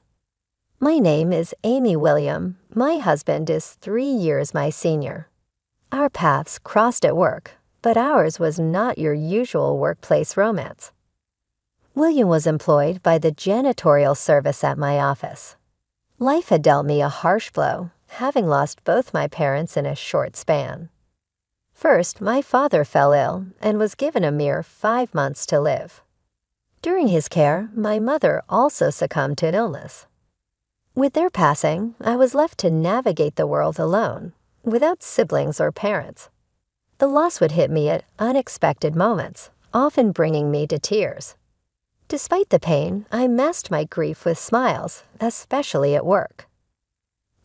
Speaker 2: My name is Amy William. My husband is 3 years my senior. Our paths crossed at work, but ours was not your usual workplace romance. William was employed by the janitorial service at my office. Life had dealt me a harsh blow, having lost both my parents in a short span. First, my father fell ill and was given a mere 5 months to live. During his care, my mother also succumbed to illness. With their passing, I was left to navigate the world alone, without siblings or parents. The loss would hit me at unexpected moments, often bringing me to tears. Despite the pain, I masked my grief with smiles, especially at work.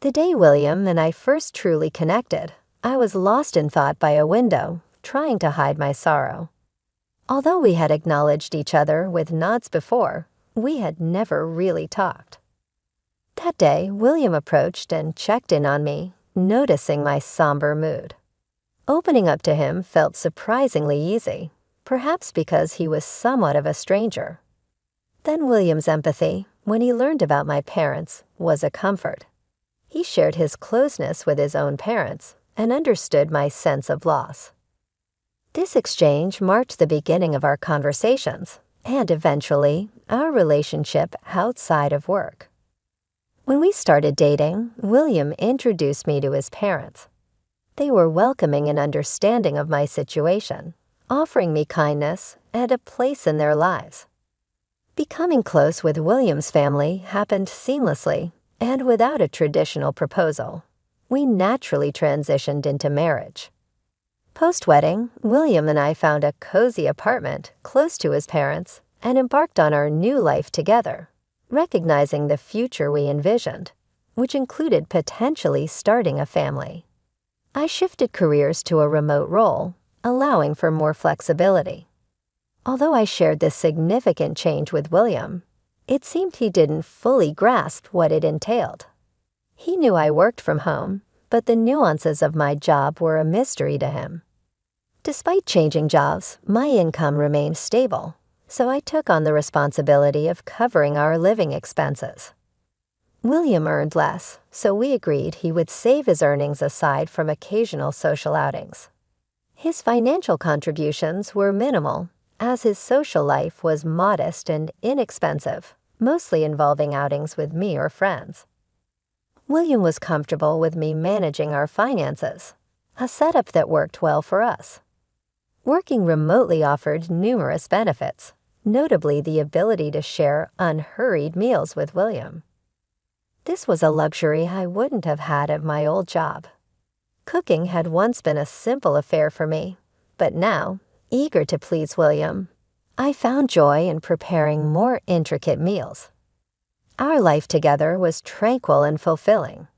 Speaker 2: The day William and I first truly connected, I was lost in thought by a window, trying to hide my sorrow. Although we had acknowledged each other with nods before, we had never really talked. That day, William approached and checked in on me, noticing my somber mood. Opening up to him felt surprisingly easy, perhaps because he was somewhat of a stranger. Then William's empathy, when he learned about my parents, was a comfort. He shared his closeness with his own parents and understood my sense of loss. This exchange marked the beginning of our conversations and eventually our relationship outside of work. When we started dating, William introduced me to his parents. They were welcoming and understanding of my situation, offering me kindness and a place in their lives. Becoming close with William's family happened seamlessly and without a traditional proposal. We naturally transitioned into marriage. Post-wedding, William and I found a cozy apartment close to his parents and embarked on our new life together, recognizing the future we envisioned, which included potentially starting a family. I shifted careers to a remote role, allowing for more flexibility. Although I shared this significant change with William, it seemed he didn't fully grasp what it entailed. He knew I worked from home, but the nuances of my job were a mystery to him. Despite changing jobs, my income remained stable, so I took on the responsibility of covering our living expenses. William earned less, so we agreed he would save his earnings aside from occasional social outings. His financial contributions were minimal, as his social life was modest and inexpensive, mostly involving outings with me or friends. William was comfortable with me managing our finances, a setup that worked well for us. Working remotely offered numerous benefits, notably the ability to share unhurried meals with William. This was a luxury I wouldn't have had at my old job. Cooking had once been a simple affair for me, but now, eager to please William, I found joy in preparing more intricate meals. Our life together was tranquil and fulfilling.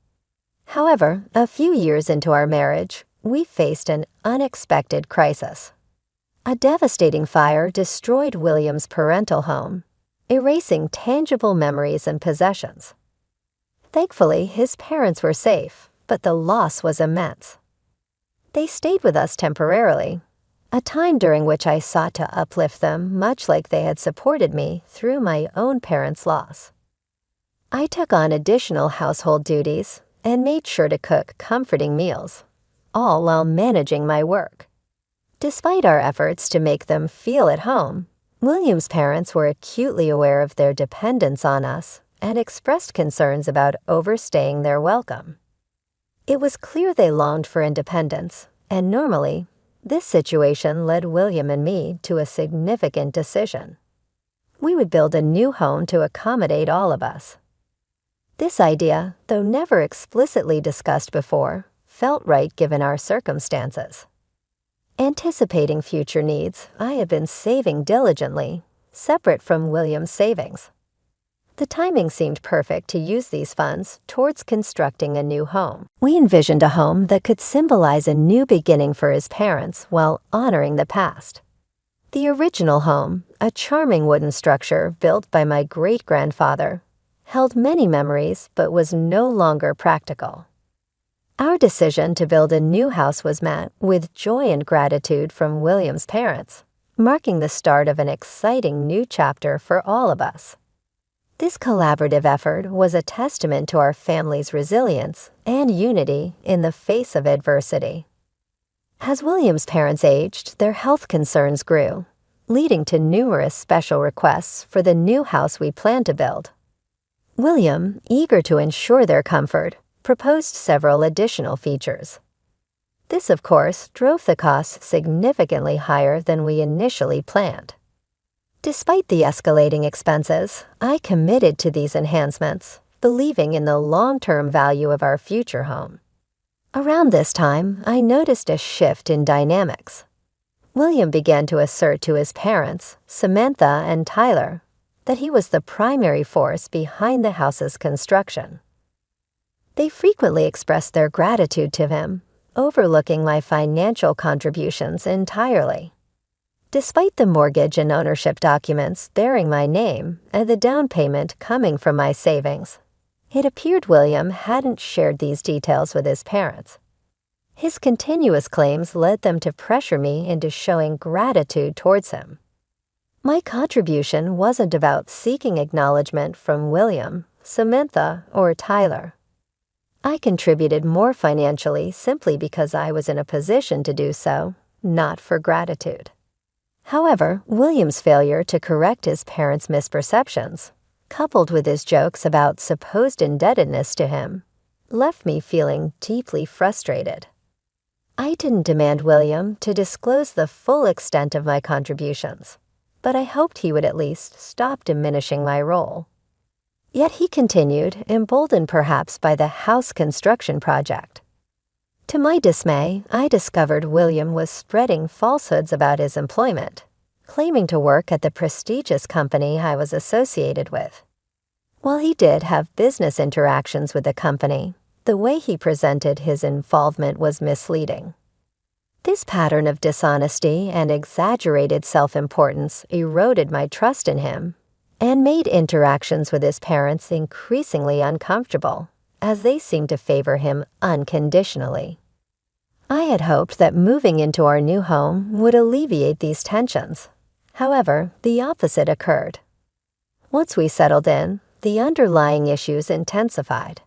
Speaker 2: However, a few years into our marriage, we faced an unexpected crisis. A devastating fire destroyed William's parental home, erasing tangible memories and possessions. Thankfully, his parents were safe, but the loss was immense. They stayed with us temporarily, a time during which I sought to uplift them much like they had supported me through my own parents' loss. I took on additional household duties and made sure to cook comforting meals, all while managing my work. Despite our efforts to make them feel at home, William's parents were acutely aware of their dependence on us and expressed concerns about overstaying their welcome. It was clear they longed for independence, and normally, this situation led William and me to a significant decision. We would build a new home to accommodate all of us. This idea, though never explicitly discussed before, felt right given our circumstances. Anticipating future needs, I had been saving diligently, separate from William's savings. The timing seemed perfect to use these funds towards constructing a new home. We envisioned a home that could symbolize a new beginning for his parents while honoring the past. The original home, a charming wooden structure built by my great-grandfather, held many memories but was no longer practical. Our decision to build a new house was met with joy and gratitude from William's parents, marking the start of an exciting new chapter for all of us. This collaborative effort was a testament to our family's resilience and unity in the face of adversity. As William's parents aged, their health concerns grew, leading to numerous special requests for the new house we planned to build. William, eager to ensure their comfort, proposed several additional features. This, of course, drove the costs significantly higher than we initially planned. Despite the escalating expenses, I committed to these enhancements, believing in the long-term value of our future home. Around this time, I noticed a shift in dynamics. William began to assert to his parents, Samantha and Tyler, that he was the primary force behind the house's construction. They frequently expressed their gratitude to him, overlooking my financial contributions entirely. Despite the mortgage and ownership documents bearing my name and the down payment coming from my savings, it appeared William hadn't shared these details with his parents. His continuous claims led them to pressure me into showing gratitude towards him. My contribution wasn't about seeking acknowledgement from William, Samantha, or Tyler. I contributed more financially simply because I was in a position to do so, not for gratitude. However, William's failure to correct his parents' misperceptions, coupled with his jokes about supposed indebtedness to him, left me feeling deeply frustrated. I didn't demand William to disclose the full extent of my contributions, but I hoped he would at least stop diminishing my role. Yet he continued, emboldened perhaps by the house construction project. To my dismay, I discovered William was spreading falsehoods about his employment, claiming to work at the prestigious company I was associated with. While he did have business interactions with the company, the way he presented his involvement was misleading. This pattern of dishonesty and exaggerated self-importance eroded my trust in him and made interactions with his parents increasingly uncomfortable, as they seemed to favor him unconditionally. I had hoped that moving into our new home would alleviate these tensions. However, the opposite occurred. Once we settled in, the underlying issues intensified.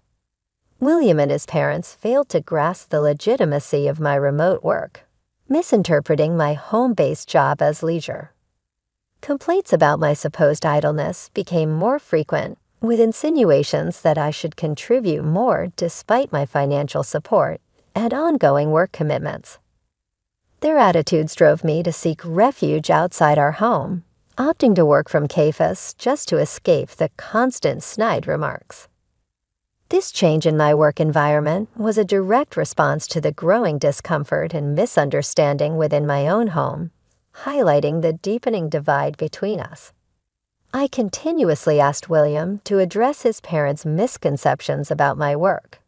Speaker 2: William and his parents failed to grasp the legitimacy of my remote work, misinterpreting my home-based job as leisure. Complaints about my supposed idleness became more frequent, with insinuations that I should contribute more despite my financial support and ongoing work commitments. Their attitudes drove me to seek refuge outside our home, opting to work from cafes just to escape the constant snide remarks. This change in my work environment was a direct response to the growing discomfort and misunderstanding within my own home, highlighting the deepening divide between us. I continuously asked William to address his parents' misconceptions about my work.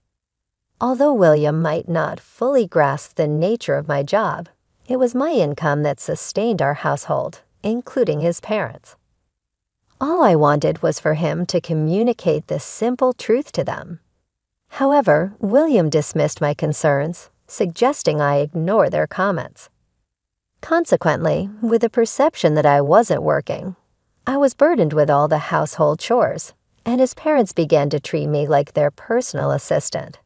Speaker 2: Although William might not fully grasp the nature of my job, it was my income that sustained our household, including his parents. All I wanted was for him to communicate the simple truth to them. However, William dismissed my concerns, suggesting I ignore their comments. Consequently, with the perception that I wasn't working, I was burdened with all the household chores, and his parents began to treat me like their personal assistant.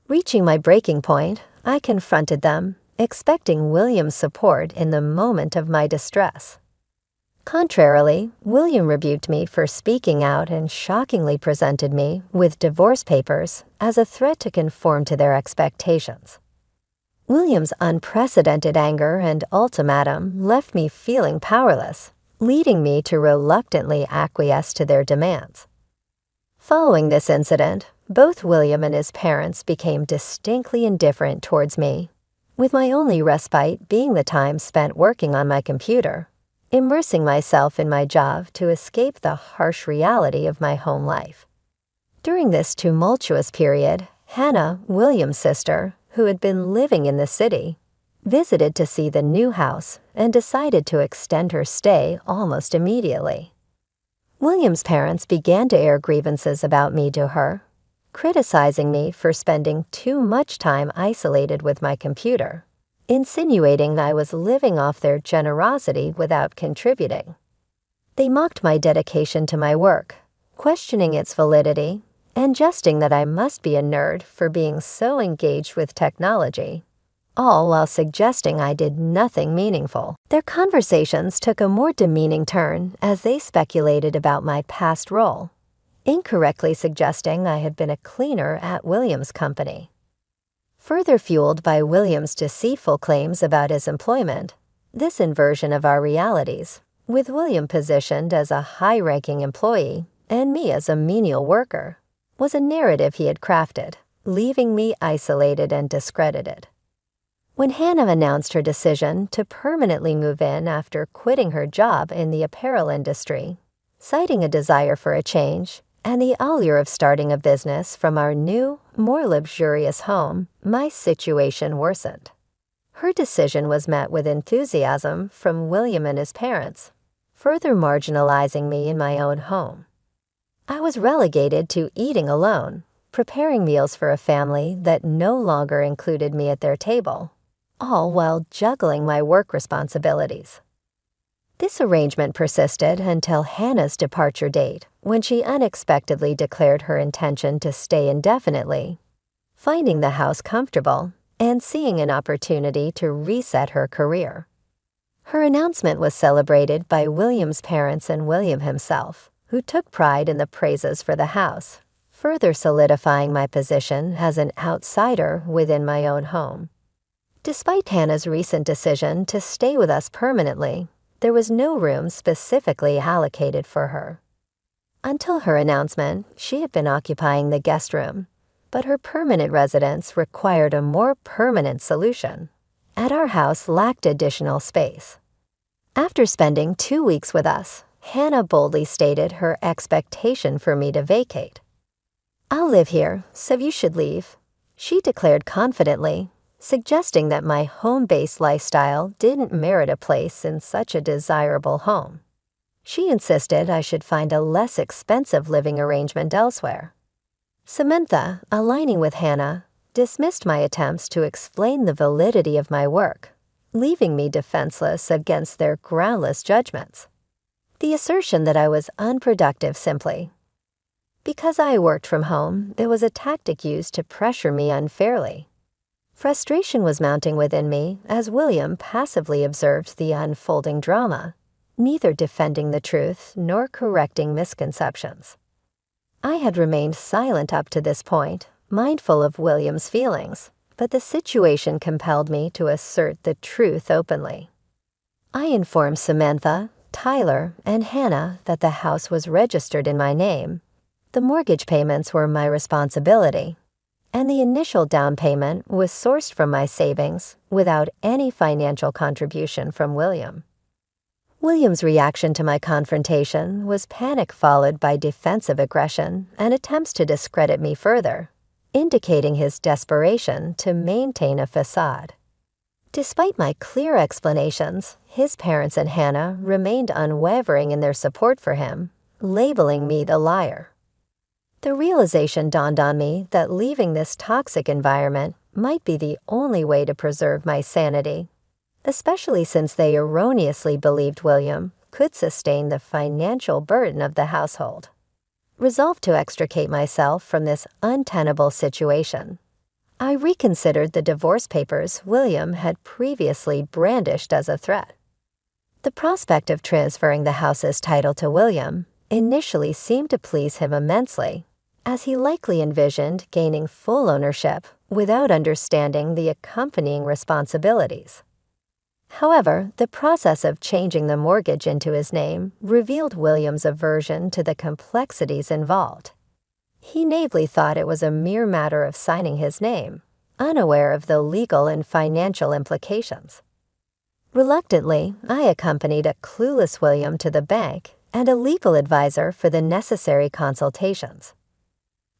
Speaker 2: Reaching my breaking point, I confronted them, expecting William's support in the moment of my distress. Contrarily, William rebuked me for speaking out and shockingly presented me with divorce papers as a threat to conform to their expectations. William's unprecedented anger and ultimatum left me feeling powerless, leading me to reluctantly acquiesce to their demands. Following this incident, both William and his parents became distinctly indifferent towards me, with my only respite being the time spent working on my computer, immersing myself in my job to escape the harsh reality of my home life. During this tumultuous period, Hannah, William's sister, who had been living in the city, visited to see the new house and decided to extend her stay almost immediately. William's parents began to air grievances about me to her, criticizing me for spending too much time isolated with my computer, insinuating I was living off their generosity without contributing. They mocked my dedication to my work, questioning its validity, and jesting that I must be a nerd for being so engaged with technology, all while suggesting I did nothing meaningful. Their conversations took a more demeaning turn as they speculated about my past role, incorrectly suggesting I had been a cleaner at William's company. Further fueled by William's deceitful claims about his employment, this inversion of our realities, with William positioned as a high-ranking employee and me as a menial worker, was a narrative he had crafted, leaving me isolated and discredited. When Hannah announced her decision to permanently move in after quitting her job in the apparel industry, citing a desire for a change and the allure of starting a business from our new, more luxurious home, my situation worsened. Her decision was met with enthusiasm from William and his parents, further marginalizing me in my own home. I was relegated to eating alone, preparing meals for a family that no longer included me at their table, all while juggling my work responsibilities. This arrangement persisted until Hannah's departure date, when she unexpectedly declared her intention to stay indefinitely, finding the house comfortable and seeing an opportunity to reset her career. Her announcement was celebrated by William's parents and William himself, who took pride in the praises for the house, further solidifying my position as an outsider within my own home. Despite Hannah's recent decision to stay with us permanently, there was no room specifically allocated for her. Until her announcement, she had been occupying the guest room, but her permanent residence required a more permanent solution, and our house lacked additional space. After spending 2 weeks with us, Hannah boldly stated her expectation for me to vacate. "I'll live here, so you should leave. She declared confidently, suggesting that my home-based lifestyle didn't merit a place in such a desirable home. She insisted I should find a less expensive living arrangement elsewhere. Samantha, aligning with Hannah, dismissed my attempts to explain the validity of my work, leaving me defenseless against their groundless judgments. The assertion that I was unproductive simply. Because I worked from home, it was a tactic used to pressure me unfairly. Frustration was mounting within me as William passively observed the unfolding drama, neither defending the truth nor correcting misconceptions. I had remained silent up to this point, mindful of William's feelings, but the situation compelled me to assert the truth openly. I informed Samantha, Tyler, and Hannah that the house was registered in my name, the mortgage payments were my responsibility, and the initial down payment was sourced from my savings without any financial contribution from William. William's reaction to my confrontation was panic followed by defensive aggression and attempts to discredit me further, indicating his desperation to maintain a facade. Despite my clear explanations, his parents and Hannah remained unwavering in their support for him, labeling me the liar. The realization dawned on me that leaving this toxic environment might be the only way to preserve my sanity, especially since they erroneously believed William could sustain the financial burden of the household. Resolved to extricate myself from this untenable situation, I reconsidered the divorce papers William had previously brandished as a threat. The prospect of transferring the house's title to William initially seemed to please him immensely, as he likely envisioned gaining full ownership without understanding the accompanying responsibilities. However, the process of changing the mortgage into his name revealed William's aversion to the complexities involved. He naively thought it was a mere matter of signing his name, unaware of the legal and financial implications. Reluctantly, I accompanied a clueless William to the bank and a legal advisor for the necessary consultations.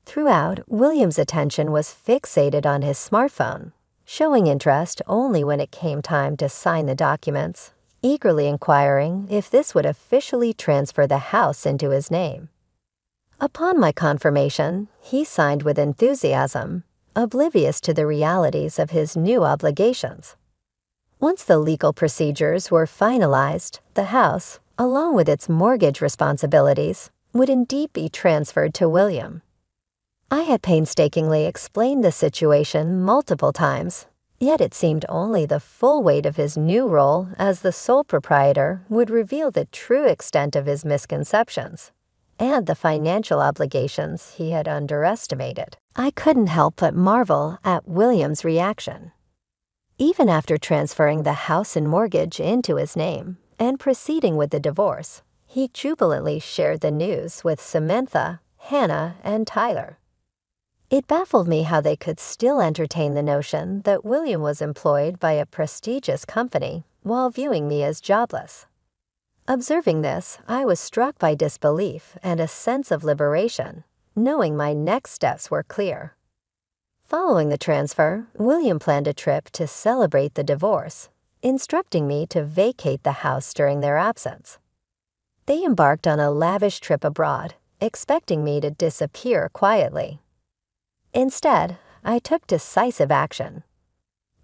Speaker 2: Throughout, William's attention was fixated on his smartphone, showing interest only when it came time to sign the documents, eagerly inquiring if this would officially transfer the house into his name. Upon my confirmation, he signed with enthusiasm, oblivious to the realities of his new obligations. Once the legal procedures were finalized, the house, along with its mortgage responsibilities, would indeed be transferred to William. I had painstakingly explained the situation multiple times, yet it seemed only the full weight of his new role as the sole proprietor would reveal the true extent of his misconceptions and the financial obligations he had underestimated. I couldn't help but marvel at William's reaction. Even after transferring the house and mortgage into his name and proceeding with the divorce, he jubilantly shared the news with Samantha, Hannah, and Tyler. It baffled me how they could still entertain the notion that William was employed by a prestigious company while viewing me as jobless. Observing this, I was struck by disbelief and a sense of liberation, knowing my next steps were clear. Following the transfer, William planned a trip to celebrate the divorce, instructing me to vacate the house during their absence. They embarked on a lavish trip abroad, expecting me to disappear quietly. Instead, I took decisive action.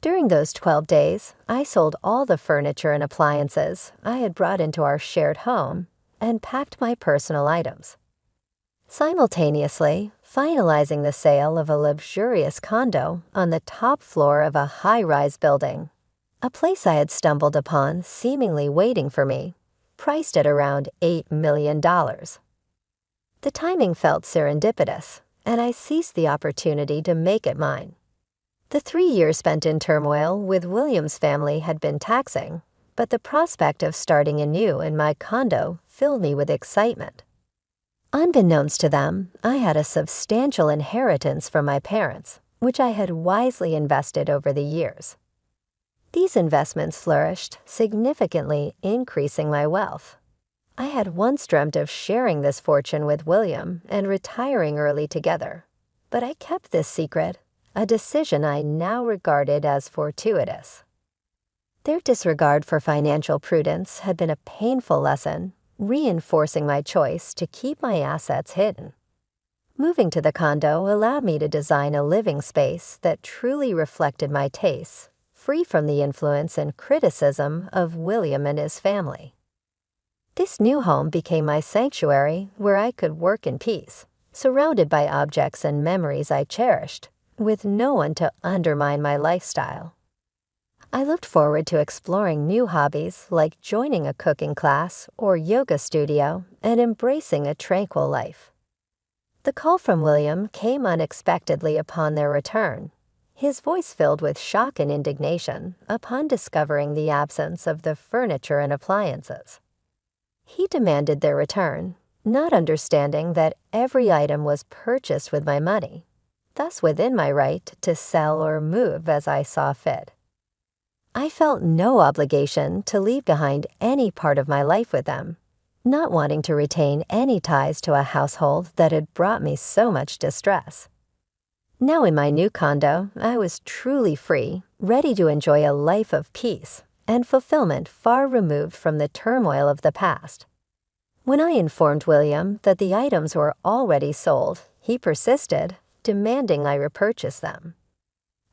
Speaker 2: During those 12 days, I sold all the furniture and appliances I had brought into our shared home and packed my personal items. Simultaneously, finalizing the sale of a luxurious condo on the top floor of a high-rise building, a place I had stumbled upon seemingly waiting for me, priced at around $8 million. The timing felt serendipitous, and I seized the opportunity to make it mine. The 3 years spent in turmoil with William's family had been taxing, but the prospect of starting anew in my condo filled me with excitement. Unbeknownst to them, I had a substantial inheritance from my parents, which I had wisely invested over the years. These investments flourished, significantly increasing my wealth. I had once dreamt of sharing this fortune with William and retiring early together, but I kept this secret, a decision I now regarded as fortuitous. Their disregard for financial prudence had been a painful lesson, reinforcing my choice to keep my assets hidden. Moving to the condo allowed me to design a living space that truly reflected my tastes, free from the influence and criticism of William and his family. This new home became my sanctuary where I could work in peace, surrounded by objects and memories I cherished, with no one to undermine my lifestyle. I looked forward to exploring new hobbies like joining a cooking class or yoga studio and embracing a tranquil life. The call from William came unexpectedly upon their return, his voice filled with shock and indignation upon discovering the absence of the furniture and appliances. He demanded their return, not understanding that every item was purchased with my money, thus within my right to sell or move as I saw fit. I felt no obligation to leave behind any part of my life with them, not wanting to retain any ties to a household that had brought me so much distress. Now in my new condo, I was truly free, ready to enjoy a life of peace and fulfillment far removed from the turmoil of the past. When I informed William that the items were already sold, he persisted, demanding I repurchase them.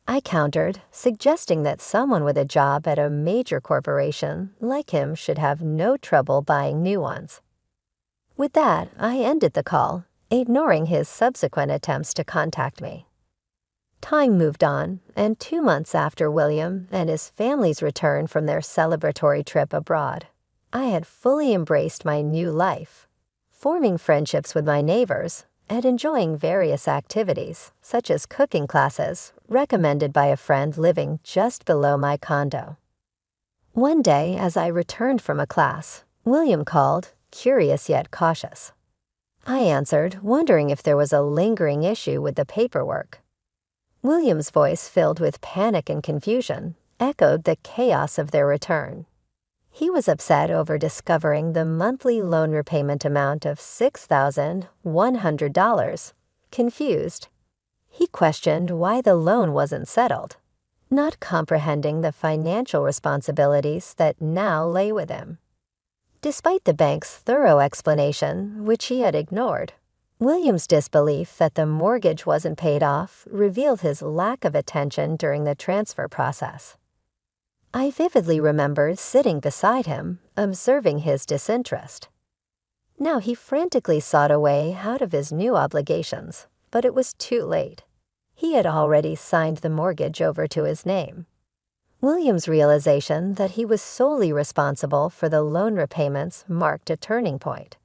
Speaker 2: I countered, suggesting that someone with a job at a major corporation like him should have no trouble buying new ones. With that, I ended the call, ignoring his subsequent attempts to contact me. Time moved on, and 2 months after William and his family's return from their celebratory trip abroad, I had fully embraced my new life, forming friendships with my neighbors and enjoying various activities, such as cooking classes, recommended by a friend living just below my condo. One day, as I returned from a class, William called, curious yet cautious. I answered, wondering if there was a lingering issue with the paperwork. William's voice, filled with panic and confusion, echoed the chaos of their return. He was upset over discovering the monthly loan repayment amount of $6,100. Confused, he questioned why the loan wasn't settled, not comprehending the financial responsibilities that now lay with him. Despite the bank's thorough explanation, which he had ignored, William's disbelief that the mortgage wasn't paid off revealed his lack of attention during the transfer process. I vividly remembered sitting beside him, observing his disinterest. Now he frantically sought a way out of his new obligations, but it was too late. He had already signed the mortgage over to his name. William's realization that he was solely responsible for the loan repayments marked a turning point.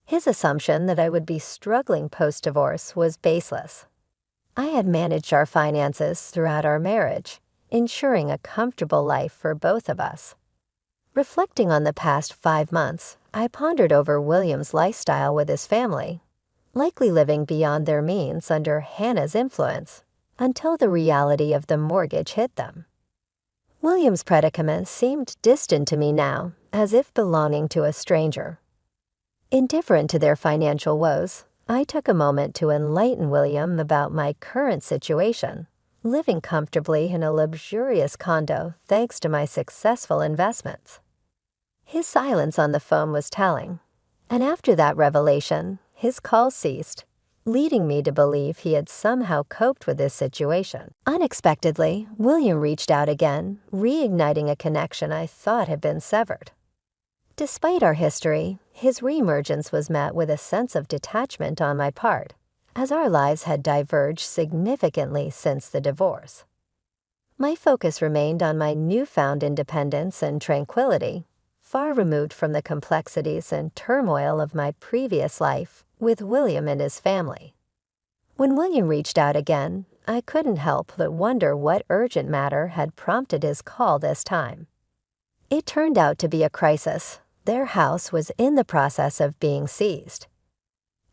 Speaker 2: His assumption that I would be struggling post-divorce was baseless. I had managed our finances throughout our marriage, ensuring a comfortable life for both of us. Reflecting on the past 5 months, I pondered over William's lifestyle with his family, likely living beyond their means under Hannah's influence, until the reality of the mortgage hit them. William's predicament seemed distant to me now, as if belonging to a stranger. Indifferent to their financial woes, I took a moment to enlighten William about my current situation, living comfortably in a luxurious condo thanks to my successful investments. His silence on the phone was telling, and after that revelation, his calls ceased, leading me to believe he had somehow coped with this situation. Unexpectedly, William reached out again, reigniting a connection I thought had been severed. Despite our history, his reemergence was met with a sense of detachment on my part, as our lives had diverged significantly since the divorce. My focus remained on my newfound independence and tranquility, far removed from the complexities and turmoil of my previous life with William and his family. When William reached out again, I couldn't help but wonder what urgent matter had prompted his call this time. It turned out to be a crisis. Their house was in the process of being seized.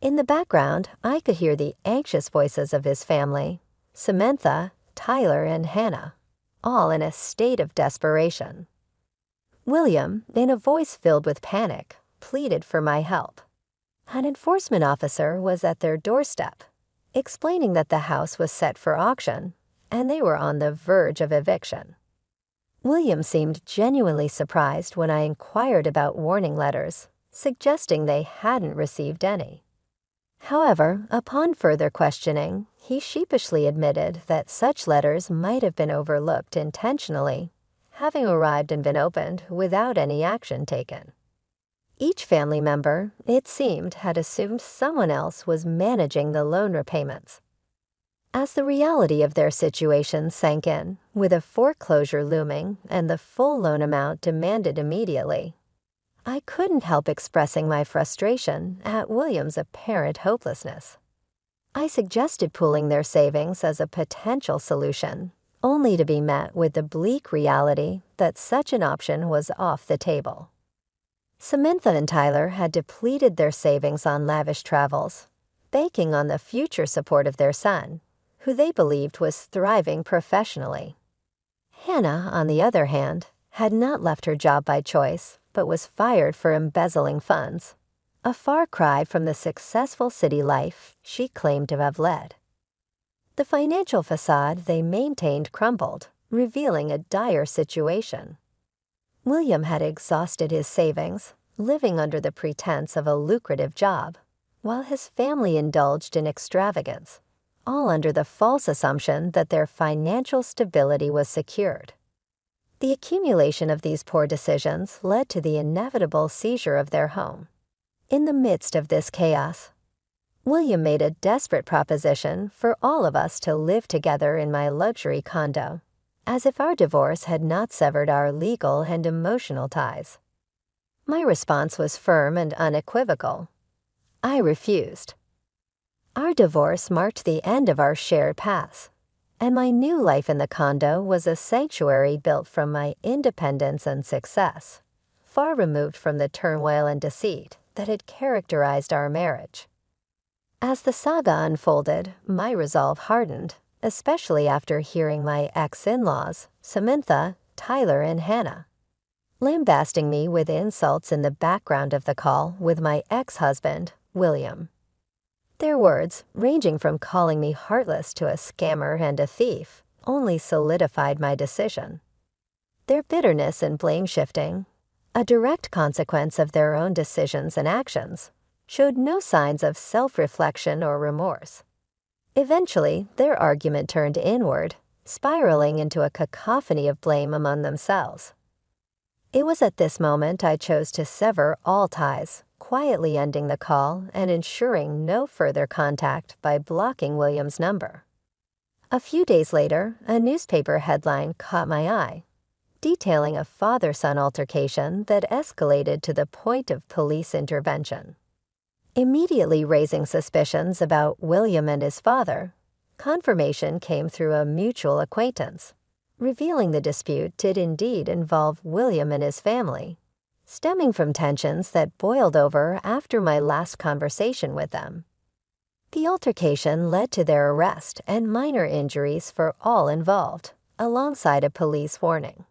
Speaker 2: In the background, I could hear the anxious voices of his family, Samantha, Tyler, and Hannah, all in a state of desperation. William, in a voice filled with panic, pleaded for my help. An enforcement officer was at their doorstep, explaining that the house was set for auction and they were on the verge of eviction. William seemed genuinely surprised when I inquired about warning letters, suggesting they hadn't received any. However, upon further questioning, he sheepishly admitted that such letters might have been overlooked intentionally, having arrived and been opened without any action taken. Each family member, it seemed, had assumed someone else was managing the loan repayments. As the reality of their situation sank in, with a foreclosure looming and the full loan amount demanded immediately, I couldn't help expressing my frustration at William's apparent hopelessness. I suggested pooling their savings as a potential solution, only to be met with the bleak reality that such an option was off the table. Samantha and Tyler had depleted their savings on lavish travels, banking on the future support of their son, who they believed was thriving professionally. Hannah, on the other hand, had not left her job by choice, but was fired for embezzling funds, a far cry from the successful city life she claimed to have led. The financial facade they maintained crumbled, revealing a dire situation. William had exhausted his savings, living under the pretense of a lucrative job, while his family indulged in extravagance, all under the false assumption that their financial stability was secured. The accumulation of these poor decisions led to the inevitable seizure of their home. In the midst of this chaos, William made a desperate proposition for all of us to live together in my luxury condo, as if our divorce had not severed our legal and emotional ties. My response was firm and unequivocal. I refused. Our divorce marked the end of our shared paths, and my new life in the condo was a sanctuary built from my independence and success, far removed from the turmoil and deceit that had characterized our marriage. As the saga unfolded, my resolve hardened, especially after hearing my ex-in-laws, Samantha, Tyler, and Hannah, lambasting me with insults in the background of the call with my ex-husband, William. Their words, ranging from calling me heartless to a scammer and a thief, only solidified my decision. Their bitterness and blame-shifting, a direct consequence of their own decisions and actions, showed no signs of self-reflection or remorse. Eventually, their argument turned inward, spiraling into a cacophony of blame among themselves. It was at this moment I chose to sever all ties, quietly ending the call and ensuring no further contact by blocking William's number. A few days later, a newspaper headline caught my eye, detailing a father-son altercation that escalated to the point of police intervention. Immediately raising suspicions about William and his father, confirmation came through a mutual acquaintance, revealing the dispute did indeed involve William and his family, stemming from tensions that boiled over after my last conversation with them. The altercation led to their arrest and minor injuries for all involved, alongside a police warning.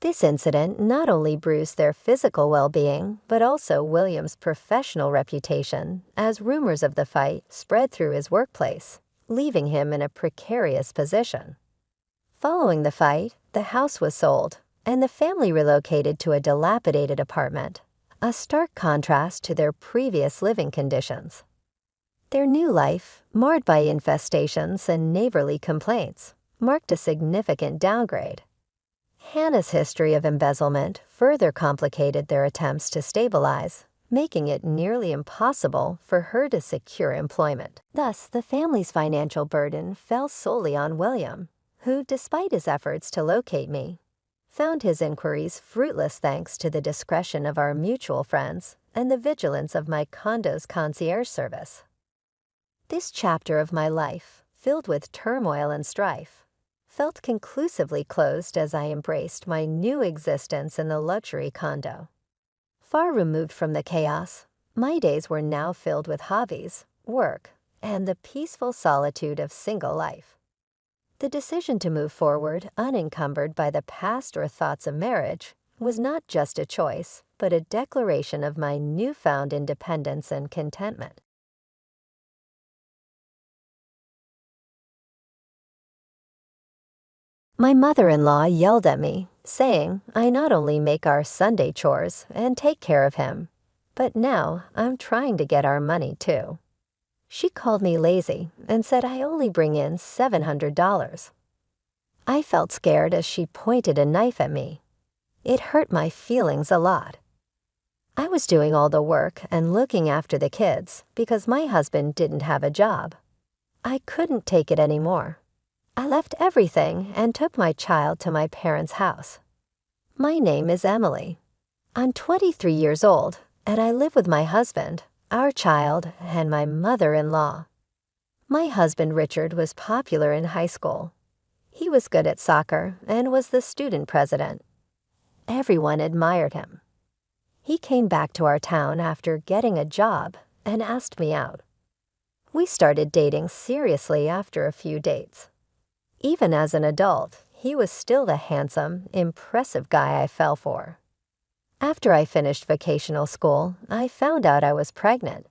Speaker 2: This incident not only bruised their physical well-being, but also William's professional reputation, as rumors of the fight spread through his workplace, leaving him in a precarious position. Following the fight, the house was sold, and the family relocated to a dilapidated apartment, a stark contrast to their previous living conditions. Their new life, marred by infestations and neighborly complaints, marked a significant downgrade. Hannah's history of embezzlement further complicated their attempts to stabilize, making it nearly impossible for her to secure employment. Thus, the family's financial burden fell solely on William, who, despite his efforts to locate me, found his inquiries fruitless thanks to the discretion of our mutual friends and the vigilance of my condo's concierge service. This chapter of my life, filled with turmoil and strife, felt conclusively closed as I embraced my new existence in the luxury condo. Far removed from the chaos, my days were now filled with hobbies, work, and the peaceful solitude of single life. The decision to move forward unencumbered by the past or thoughts of marriage was not just a choice, but a declaration of my newfound independence and contentment. My mother-in-law yelled at me, saying I not only make our Sunday chores and take care of him, but now I'm trying to get our money too. She called me lazy and said I only bring in $700. I felt scared as she pointed a knife at me. It hurt my feelings a lot. I was doing all the work and looking after the kids because my husband didn't have a job. I couldn't take it anymore. I left everything and took my child to my parents' house. My name is Emily. I'm 23 years old, and I live with my husband, our child, and my mother-in-law. My husband Richard was popular in high school. He was good at soccer and was the student president. Everyone admired him. He came back to our town after getting a job and asked me out. We started dating seriously after a few dates. Even as an adult, he was still the handsome, impressive guy I fell for. After I finished vocational school, I found out I was pregnant.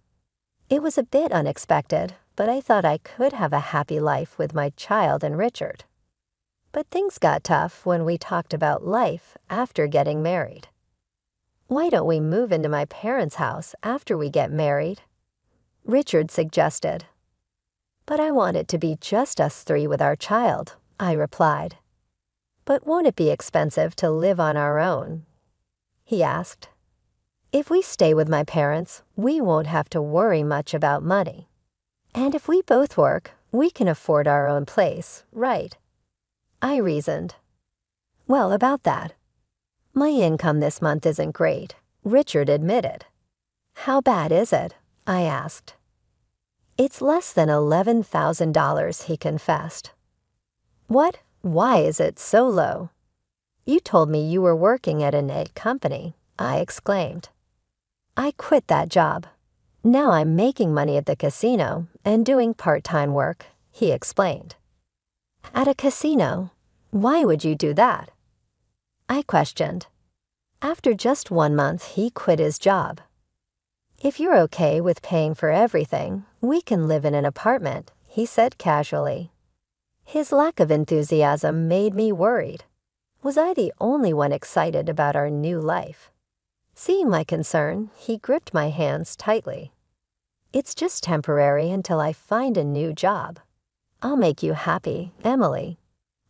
Speaker 2: It was a bit unexpected, but I thought I could have a happy life with my child and Richard. But things got tough when we talked about life after getting married. Why don't we move into my parents' house after we get married? Richard suggested. But I want it to be just us three with our child, I replied. But won't it be expensive to live on our own? He asked. If we stay with my parents, we won't have to worry much about money. And if we both work, we can afford our own place, right? I reasoned. Well, about that. My income this month isn't great, Richard admitted. How bad is it? I asked. It's less than $11,000, he confessed. What? Why is it so low? You told me you were working at an egg company, I exclaimed. I quit that job. Now I'm making money at the casino and doing part-time work, he explained. At a casino? Why would you do that? I questioned. After just 1 month, he quit his job. If you're okay with paying for everything, we can live in an apartment, he said casually. His lack of enthusiasm made me worried. Was I the only one excited about our new life? Seeing my concern, he gripped my hands tightly. It's just temporary until I find a new job. I'll make you happy, Emily.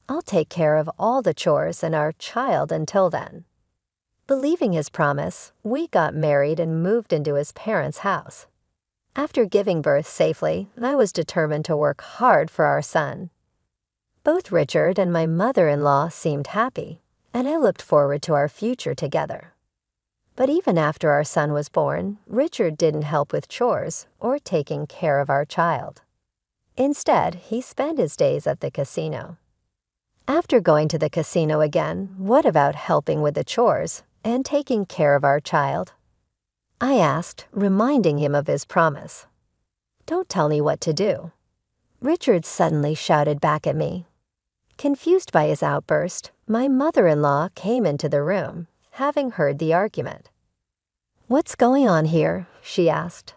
Speaker 2: I'll take care of all the chores and our child until then. Believing his promise, we got married and moved into his parents' house. After giving birth safely, I was determined to work hard for our son. Both Richard and my mother-in-law seemed happy, and I looked forward to our future together. But even after our son was born, Richard didn't help with chores or taking care of our child. Instead, he spent his days at the casino. After going to the casino again, what about helping with the chores and taking care of our child? I asked, reminding him of his promise. Don't tell me what to do. Richard suddenly shouted back at me. Confused by his outburst, my mother-in-law came into the room, having heard the argument. What's going on here? She asked.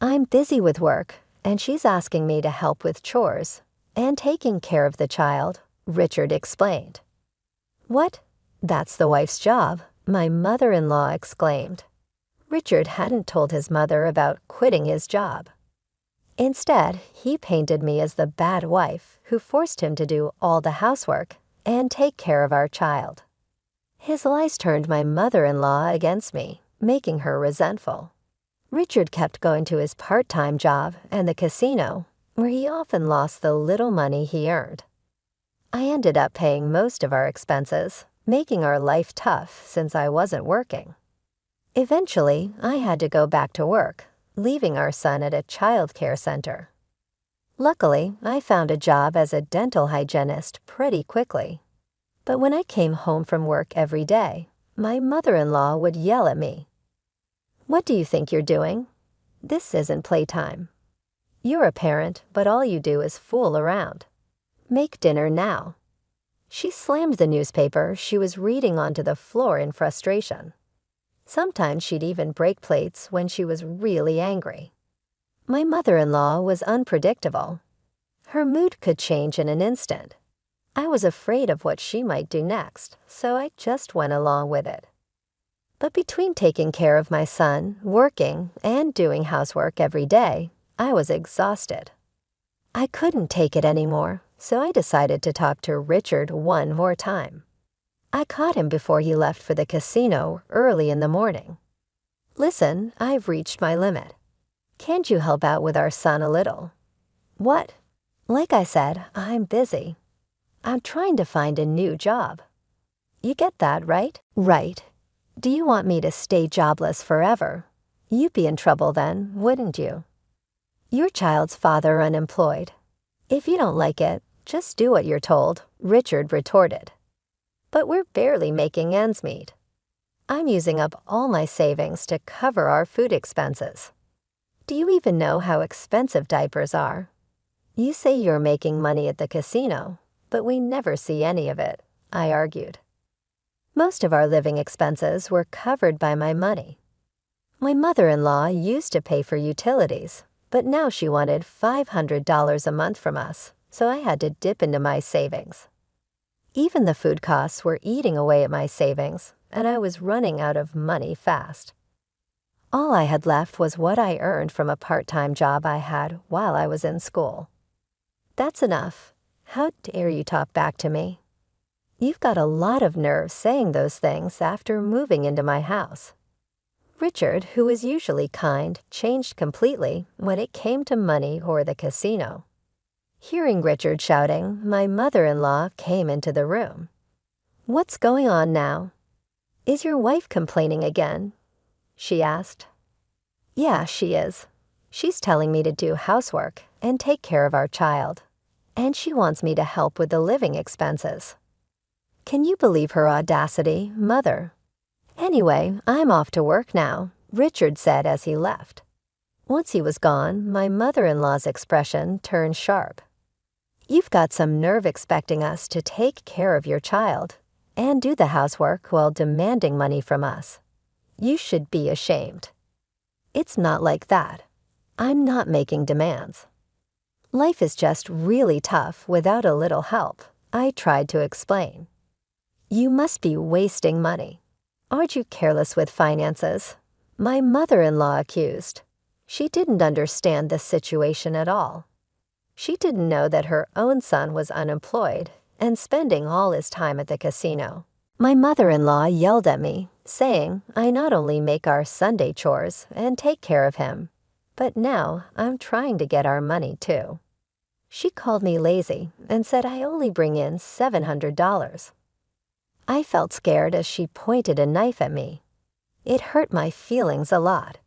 Speaker 2: I'm busy with work, and she's asking me to help with chores and taking care of the child, Richard explained. What? That's the wife's job, my mother-in-law exclaimed. Richard hadn't told his mother about quitting his job. Instead, he painted me as the bad wife who forced him to do all the housework and take care of our child. His lies turned my mother-in-law against me, making her resentful. Richard kept going to his part-time job and the casino, where he often lost the little money he earned. I ended up paying most of our expenses, making our life tough since I wasn't working. Eventually, I had to go back to work, leaving our son at a child care center. Luckily, I found a job as a dental hygienist pretty quickly. But when I came home from work every day, my mother-in-law would yell at me. What do you think you're doing? This isn't playtime. You're a parent, but all you do is fool around. Make dinner now. She slammed the newspaper she was reading onto the floor in frustration. Sometimes she'd even break plates when she was really angry. My mother-in-law was unpredictable. Her mood could change in an instant. I was afraid of what she might do next, so I just went along with it. But between taking care of my son, working, and doing housework every day, I was exhausted. I couldn't take it anymore, so I decided to talk to Richard one more time. I caught him before he left for the casino early in the morning. "Listen, I've reached my limit. Can't you help out with our son a little?" "What?" "Like I said, I'm busy. I'm trying to find a new job." "You get that, right?" "Right. Do you want me to stay jobless forever? You'd be in trouble then, wouldn't you? Your child's father unemployed. If you don't like it, just do what you're told," Richard retorted. "But we're barely making ends meet. I'm using up all my savings to cover our food expenses. Do you even know how expensive diapers are? You say you're making money at the casino, but we never see any of it," I argued. Most of our living expenses were covered by my money. My mother-in-law used to pay for utilities, but now she wanted $500 a month from us, so I had to dip into my savings. Even the food costs were eating away at my savings, and I was running out of money fast. All I had left was what I earned from a part-time job I had while I was in school. "That's enough. How dare you talk back to me? You've got a lot of nerve saying those things after moving into my house." Richard, who was usually kind, changed completely when it came to money or the casino. Hearing Richard shouting, my mother-in-law came into the room. "What's going on now? Is your wife complaining again?" she asked. "Yeah, she is. She's telling me to do housework and take care of our child, and she wants me to help with the living expenses. Can you believe her audacity, Mother? Anyway, I'm off to work now," Richard said as he left. Once he was gone, my mother-in-law's expression turned sharp. "You've got some nerve expecting us to take care of your child and do the housework while demanding money from us. You should be ashamed." "It's not like that. I'm not making demands. Life is just really tough without a little help," I tried to explain. "You must be wasting money. Aren't you careless with finances?" my mother-in-law accused. She didn't understand the situation at all. She didn't know that her own son was unemployed and spending all his time at the casino. My mother-in-law yelled at me, saying I not only make our Sunday chores and take care of him, but now I'm trying to get our money too. She called me lazy and said I only bring in $700. I felt scared as she pointed a knife at me. It hurt my feelings a lot.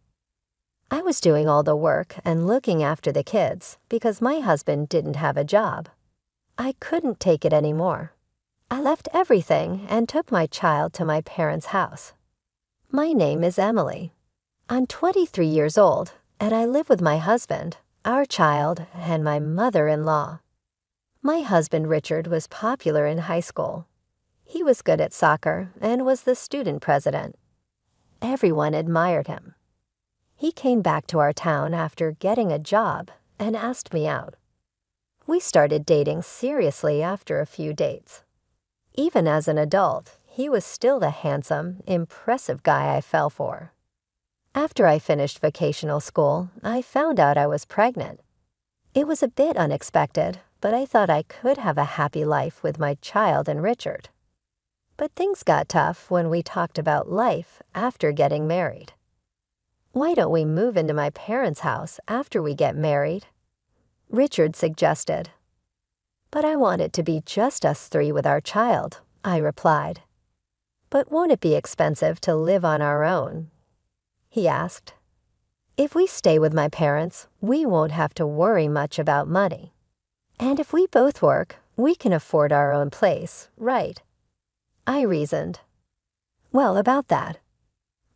Speaker 2: I was doing all the work and looking after the kids because my husband didn't have a job. I couldn't take it anymore. I left everything and took my child to my parents' house. My name is Emily. I'm 23 years old, and I live with my husband, our child, and my mother-in-law. My husband Richard was popular in high school. He was good at soccer and was the student president. Everyone admired him. He came back to our town after getting a job and asked me out. We started dating seriously after a few dates. Even as an adult, he was still the handsome, impressive guy I fell for. After I finished vocational school, I found out I was pregnant. It was a bit unexpected, but I thought I could have a happy life with my child and Richard. But things got tough when we talked about life after getting married. "Why don't we move into my parents' house after we get married?" Richard suggested. "But I want it to be just us three with our child," I replied. "But won't it be expensive to live on our own?" he asked. "If we stay with my parents, we won't have to worry much about money. And if we both work, we can afford our own place, right?" I reasoned. "Well, about that.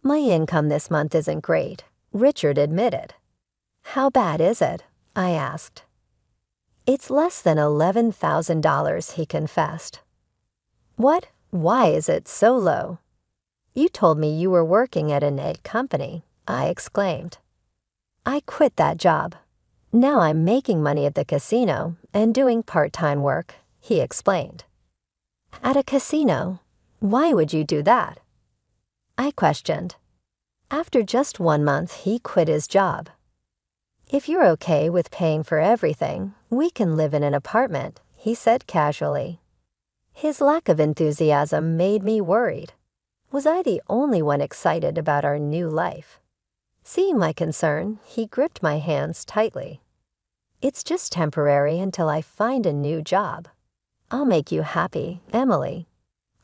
Speaker 2: My income this month isn't great," Richard admitted. "How bad is it?" I asked. "It's less than $11,000, he confessed. "What? Why is it so low?" "You told me you were working at an egg company," I exclaimed. "I quit that job. Now I'm making money at the casino and doing part-time work he explained. At a casino? Why would you do that? I questioned. After just 1 month, he quit his job. If you're okay with paying for everything, we can live in an apartment, he said casually. His lack of enthusiasm made me worried. Was I the only one excited about our new life? Seeing my concern, he gripped my hands tightly. It's just temporary until I find a new job. I'll make you happy, Emily.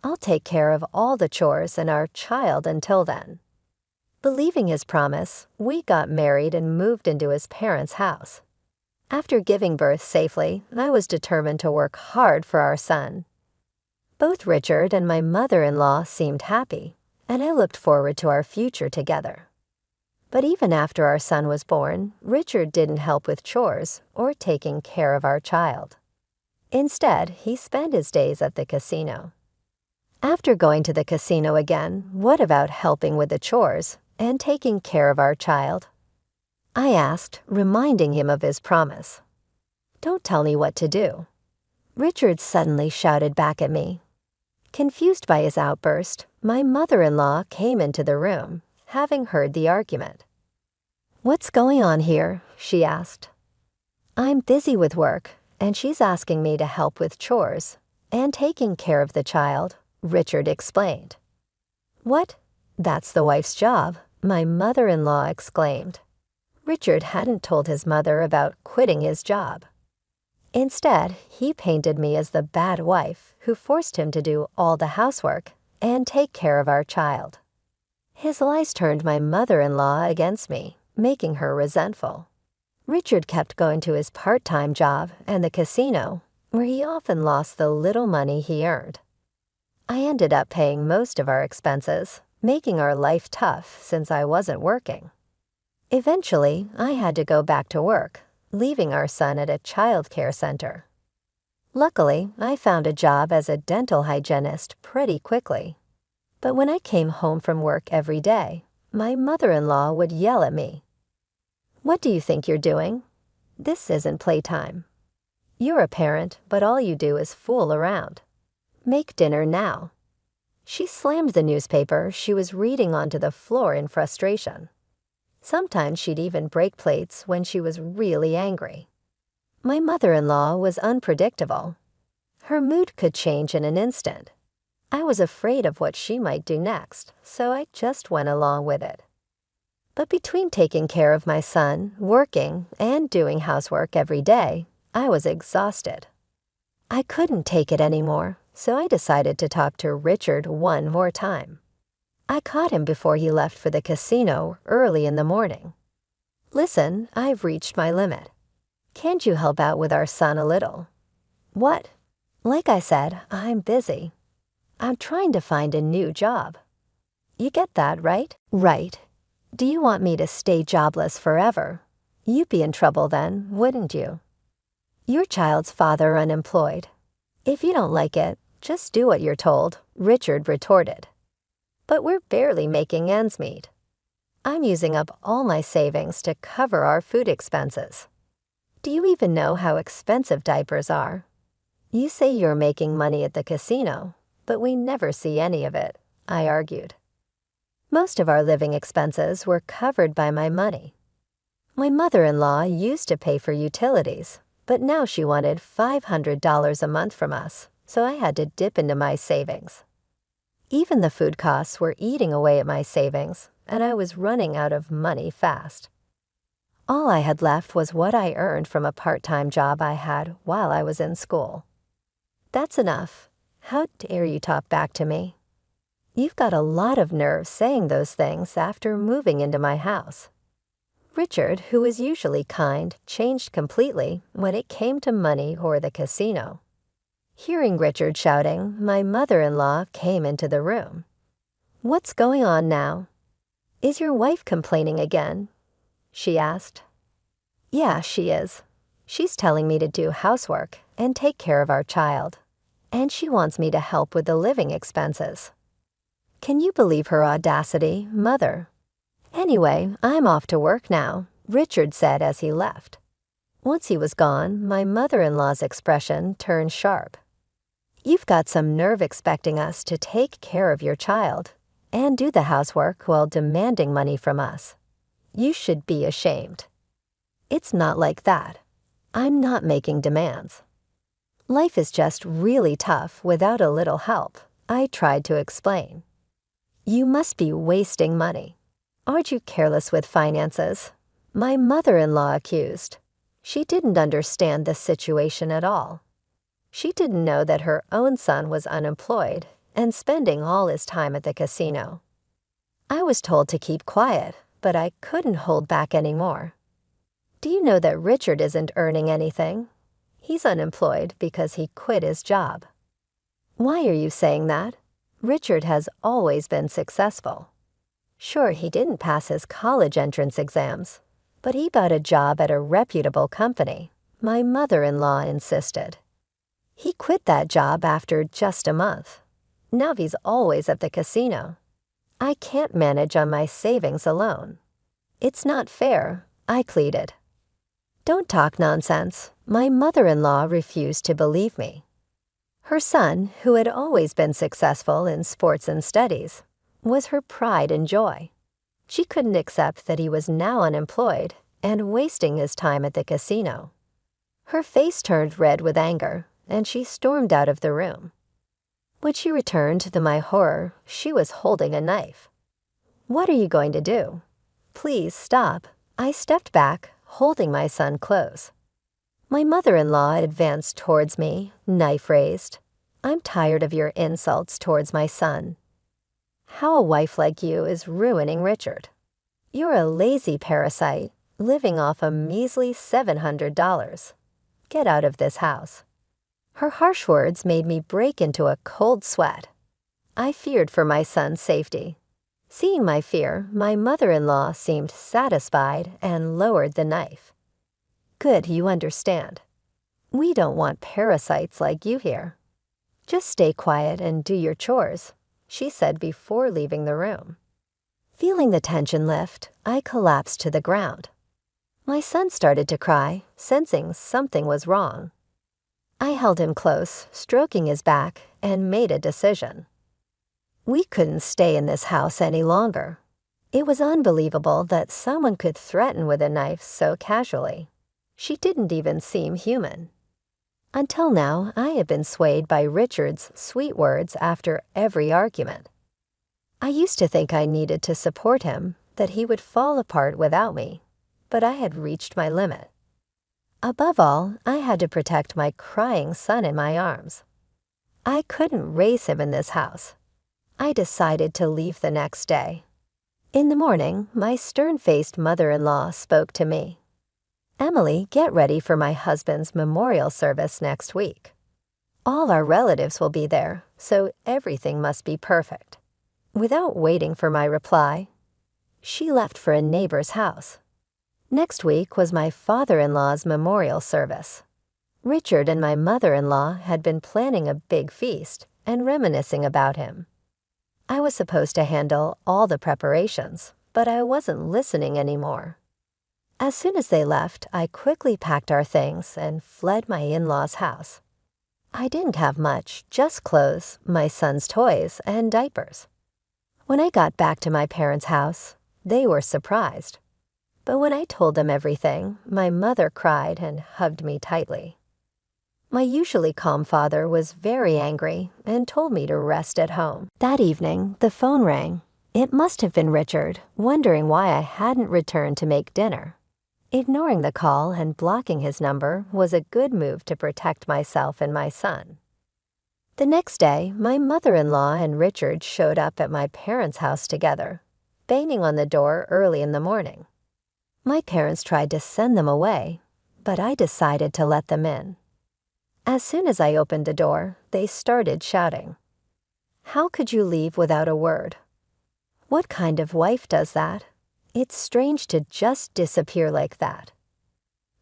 Speaker 2: I'll take care of all the chores and our child until then. Believing his promise, we got married and moved into his parents' house. After giving birth safely, I was determined to work hard for our son. Both Richard and my mother-in-law seemed happy, and I looked forward to our future together. But even after our son was born, Richard didn't help with chores or taking care of our child. Instead, he spent his days at the casino. After going to the casino again, what about helping with the chores and taking care of our child? I asked, reminding him of his promise. Don't tell me what to do. Richard suddenly shouted back at me. Confused by his outburst, my mother-in-law came into the room, having heard the argument. What's going on here? She asked. I'm busy with work, and she's asking me to help with chores and taking care of the child, Richard explained. What? That's the wife's job, my mother-in-law exclaimed. Richard hadn't told his mother about quitting his job. Instead, he painted me as the bad wife who forced him to do all the housework and take care of our child. His lies turned my mother-in-law against me, making her resentful. Richard kept going to his part-time job and the casino, where he often lost the little money he earned. I ended up paying most of our expenses, making our life tough since I wasn't working. Eventually, I had to go back to work, leaving our son at a child care center. Luckily, I found a job as a dental hygienist pretty quickly. But when I came home from work every day, my mother-in-law would yell at me. What do you think you're doing? This isn't playtime. You're a parent, but all you do is fool around. Make dinner now. She slammed the newspaper she was reading onto the floor in frustration. Sometimes she'd even break plates when she was really angry. My mother-in-law was unpredictable. Her mood could change in an instant. I was afraid of what she might do next, so I just went along with it. But between taking care of my son, working, and doing housework every day, I was exhausted. I couldn't take it anymore, so I decided to talk to Richard one more time. I caught him before he left for the casino early in the morning. Listen, I've reached my limit. Can't you help out with our son a little? What? Like I said, I'm busy. I'm trying to find a new job. You get that, right? Right. Do you want me to stay jobless forever? You'd be in trouble then, wouldn't you? Your child's father unemployed. If you don't like it, just do what you're told, Richard retorted. But we're barely making ends meet. I'm using up all my savings to cover our food expenses. Do you even know how expensive diapers are? You say you're making money at the casino, but we never see any of it, I argued. Most of our living expenses were covered by my money. My mother-in-law used to pay for utilities, but now she wanted $500 a month from us, so I had to dip into my savings. Even the food costs were eating away at my savings, and I was running out of money fast. All I had left was what I earned from a part-time job I had while I was in school. That's enough. How dare you talk back to me? You've got a lot of nerve saying those things after moving into my house. Richard, who was usually kind, changed completely when it came to money or the casino. Hearing Richard shouting, my mother-in-law came into the room. What's going on now? Is your wife complaining again? She asked. Yeah, she is. She's telling me to do housework and take care of our child. And she wants me to help with the living expenses. Can you believe her audacity, Mother? Anyway, I'm off to work now, Richard said as he left. Once he was gone, my mother-in-law's expression turned sharp. You've got some nerve expecting us to take care of your child and do the housework while demanding money from us. You should be ashamed. It's not like that. I'm not making demands. Life is just really tough without a little help, I tried to explain. You must be wasting money. Aren't you careless with finances? My mother-in-law accused. She didn't understand the situation at all. She didn't know that her own son was unemployed and spending all his time at the casino. I was told to keep quiet, but I couldn't hold back anymore. Do you know that Richard isn't earning anything? He's unemployed because he quit his job. Why are you saying that? Richard has always been successful. Sure, he didn't pass his college entrance exams, but he got a job at a reputable company, my mother-in-law insisted. He quit that job after just a month. Now he's always at the casino. I can't manage on my savings alone. It's not fair, I pleaded. Don't talk nonsense. My mother-in-law refused to believe me. Her son, who had always been successful in sports and studies, was her pride and joy. She couldn't accept that he was now unemployed and wasting his time at the casino. Her face turned red with anger, and she stormed out of the room. When she returned, to my horror, she was holding a knife. What are you going to do? Please stop. I stepped back, holding my son close. My mother-in-law advanced towards me, knife raised. I'm tired of your insults towards my son. How a wife like you is ruining Richard. You're a lazy parasite, living off a measly $700. Get out of this house. Her harsh words made me break into a cold sweat. I feared for my son's safety. Seeing my fear, my mother-in-law seemed satisfied and lowered the knife. Good, you understand. We don't want parasites like you here. Just stay quiet and do your chores, she said before leaving the room. Feeling the tension lift, I collapsed to the ground. My son started to cry, sensing something was wrong. I held him close, stroking his back, and made a decision. We couldn't stay in this house any longer. It was unbelievable that someone could threaten with a knife so casually. She didn't even seem human. Until now, I had been swayed by Richard's sweet words after every argument. I used to think I needed to support him, that he would fall apart without me, but I had reached my limit. Above all, I had to protect my crying son in my arms. I couldn't raise him in this house. I decided to leave the next day. In the morning, my stern-faced mother-in-law spoke to me. Emily, get ready for my husband's memorial service next week. All our relatives will be there, so everything must be perfect. Without waiting for my reply, she left for a neighbor's house. Next week was my father-in-law's memorial service. Richard and my mother-in-law had been planning a big feast and reminiscing about him. I was supposed to handle all the preparations, but I wasn't listening anymore. As soon as they left, I quickly packed our things and fled my in-laws' house. I didn't have much, just clothes, my son's toys, and diapers. When I got back to my parents' house, they were surprised. But when I told them everything, my mother cried and hugged me tightly. My usually calm father was very angry and told me to rest at home. That evening, the phone rang. It must have been Richard, wondering why I hadn't returned to make dinner. Ignoring the call and blocking his number was a good move to protect myself and my son. The next day, my mother-in-law and Richard showed up at my parents' house together, banging on the door early in the morning. My parents tried to send them away, but I decided to let them in. As soon as I opened the door, they started shouting. How could you leave without a word? What kind of wife does that? It's strange to just disappear like that.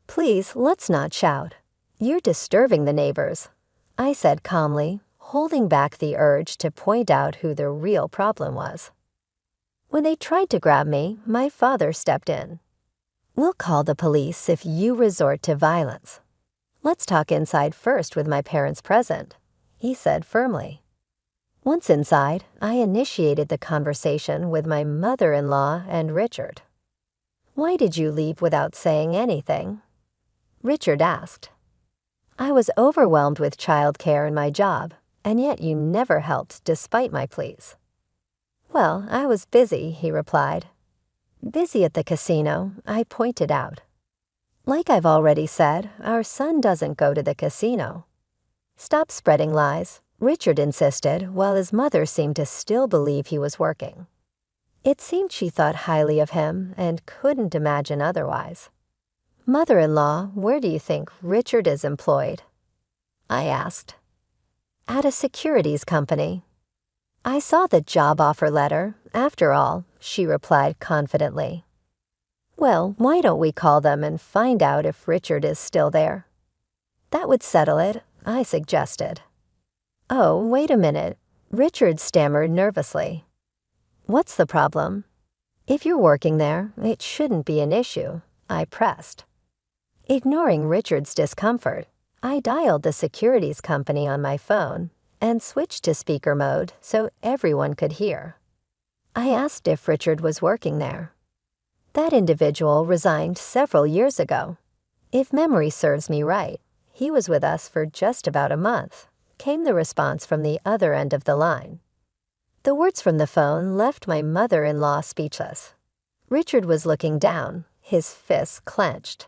Speaker 2: Please, let's not shout. You're disturbing the neighbors, I said calmly, holding back the urge to point out who the real problem was. When they tried to grab me, my father stepped in. We'll call the police if you resort to violence. Let's talk inside first with my parents present, he said firmly. Once inside, I initiated the conversation with my mother-in-law and Richard. "Why did you leave without saying anything?" Richard asked. "I was overwhelmed with childcare and my job, and yet you never helped despite my pleas." "Well, I was busy," he replied. "Busy at the casino," I pointed out. "Like I've already said, our son doesn't go to the casino." "Stop spreading lies," Richard insisted, while his mother seemed to still believe he was working. It seemed she thought highly of him and couldn't imagine otherwise. "Mother-in-law, where do you think Richard is employed?" I asked. "At a securities company." "I saw the job offer letter, after all," she replied confidently. "Well, why don't we call them and find out if Richard is still there?" "That would settle it," I suggested. "Oh, wait a minute," Richard stammered nervously. "What's the problem?" "If you're working there, it shouldn't be an issue," I pressed. Ignoring Richard's discomfort, I dialed the securities company on my phone and switched to speaker mode so everyone could hear. I asked if Richard was working there. "That individual resigned several years ago. If memory serves me right, he was with us for just about a month," came the response from the other end of the line. The words from the phone left my mother-in-law speechless. Richard was looking down, his fists clenched.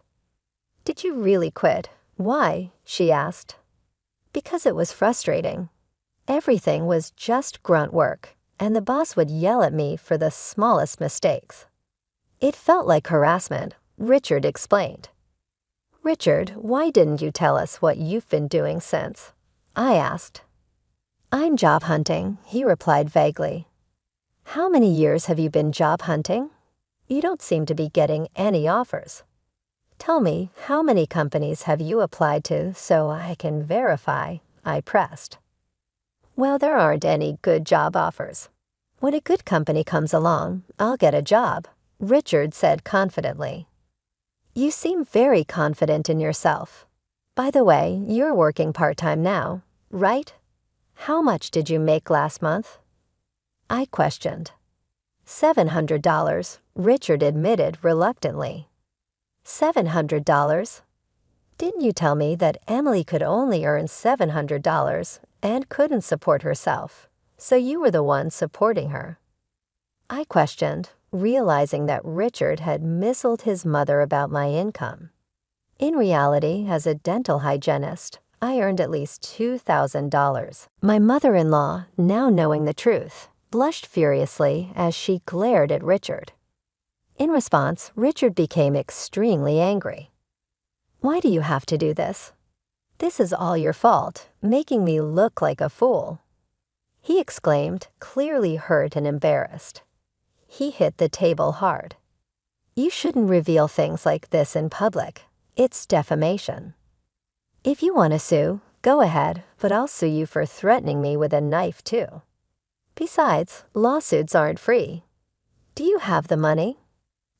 Speaker 2: "Did you really quit? Why?" she asked. "Because it was frustrating. Everything was just grunt work, and the boss would yell at me for the smallest mistakes." "It felt like harassment," Richard explained. "Richard, why didn't you tell us what you've been doing since?" I asked. "I'm job hunting," he replied vaguely. "How many years have you been job hunting? You don't seem to be getting any offers. Tell me, how many companies have you applied to so I can verify?" I pressed. "Well, there aren't any good job offers. When a good company comes along, I'll get a job," Richard said confidently. "You seem very confident in yourself. By the way, you're working part-time now, right? How much did you make last month?" I questioned. $700, Richard admitted reluctantly. $700? Didn't you tell me that Emily could only earn $700 and couldn't support herself, so you were the one supporting her? I questioned, realizing that Richard had misled his mother about my income. In reality, as a dental hygienist, I earned at least $2,000. My mother-in-law, now knowing the truth, blushed furiously as she glared at Richard. In response, Richard became extremely angry. "Why do you have to do this? This is all your fault, making me look like a fool," he exclaimed, clearly hurt and embarrassed. He hit the table hard. "You shouldn't reveal things like this in public. It's defamation. If you want to sue, go ahead, but I'll sue you for threatening me with a knife too. Besides, lawsuits aren't free. Do you have the money?"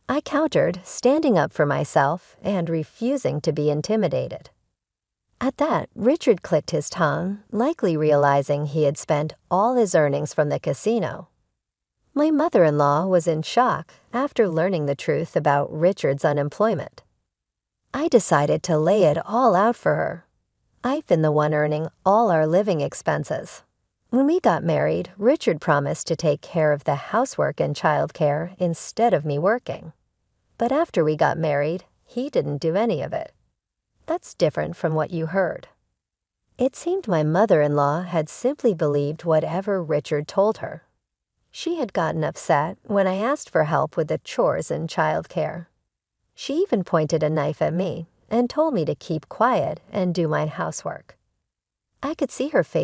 Speaker 2: I countered, standing up for myself and refusing to be intimidated. At that, Richard clicked his tongue, likely realizing he had spent all his earnings from the casino. My mother-in-law was in shock after learning the truth about Richard's unemployment. I decided to lay it all out for her. I've been the one earning all our living expenses. When we got married, Richard promised to take care of the housework and childcare instead of me working. But after we got married, he didn't do any of it. That's different from what you heard. It seemed my mother-in-law had simply believed whatever Richard told her. She had gotten upset when I asked for help with the chores and childcare. She even pointed a knife at me and told me to keep quiet and do my housework. I could see her face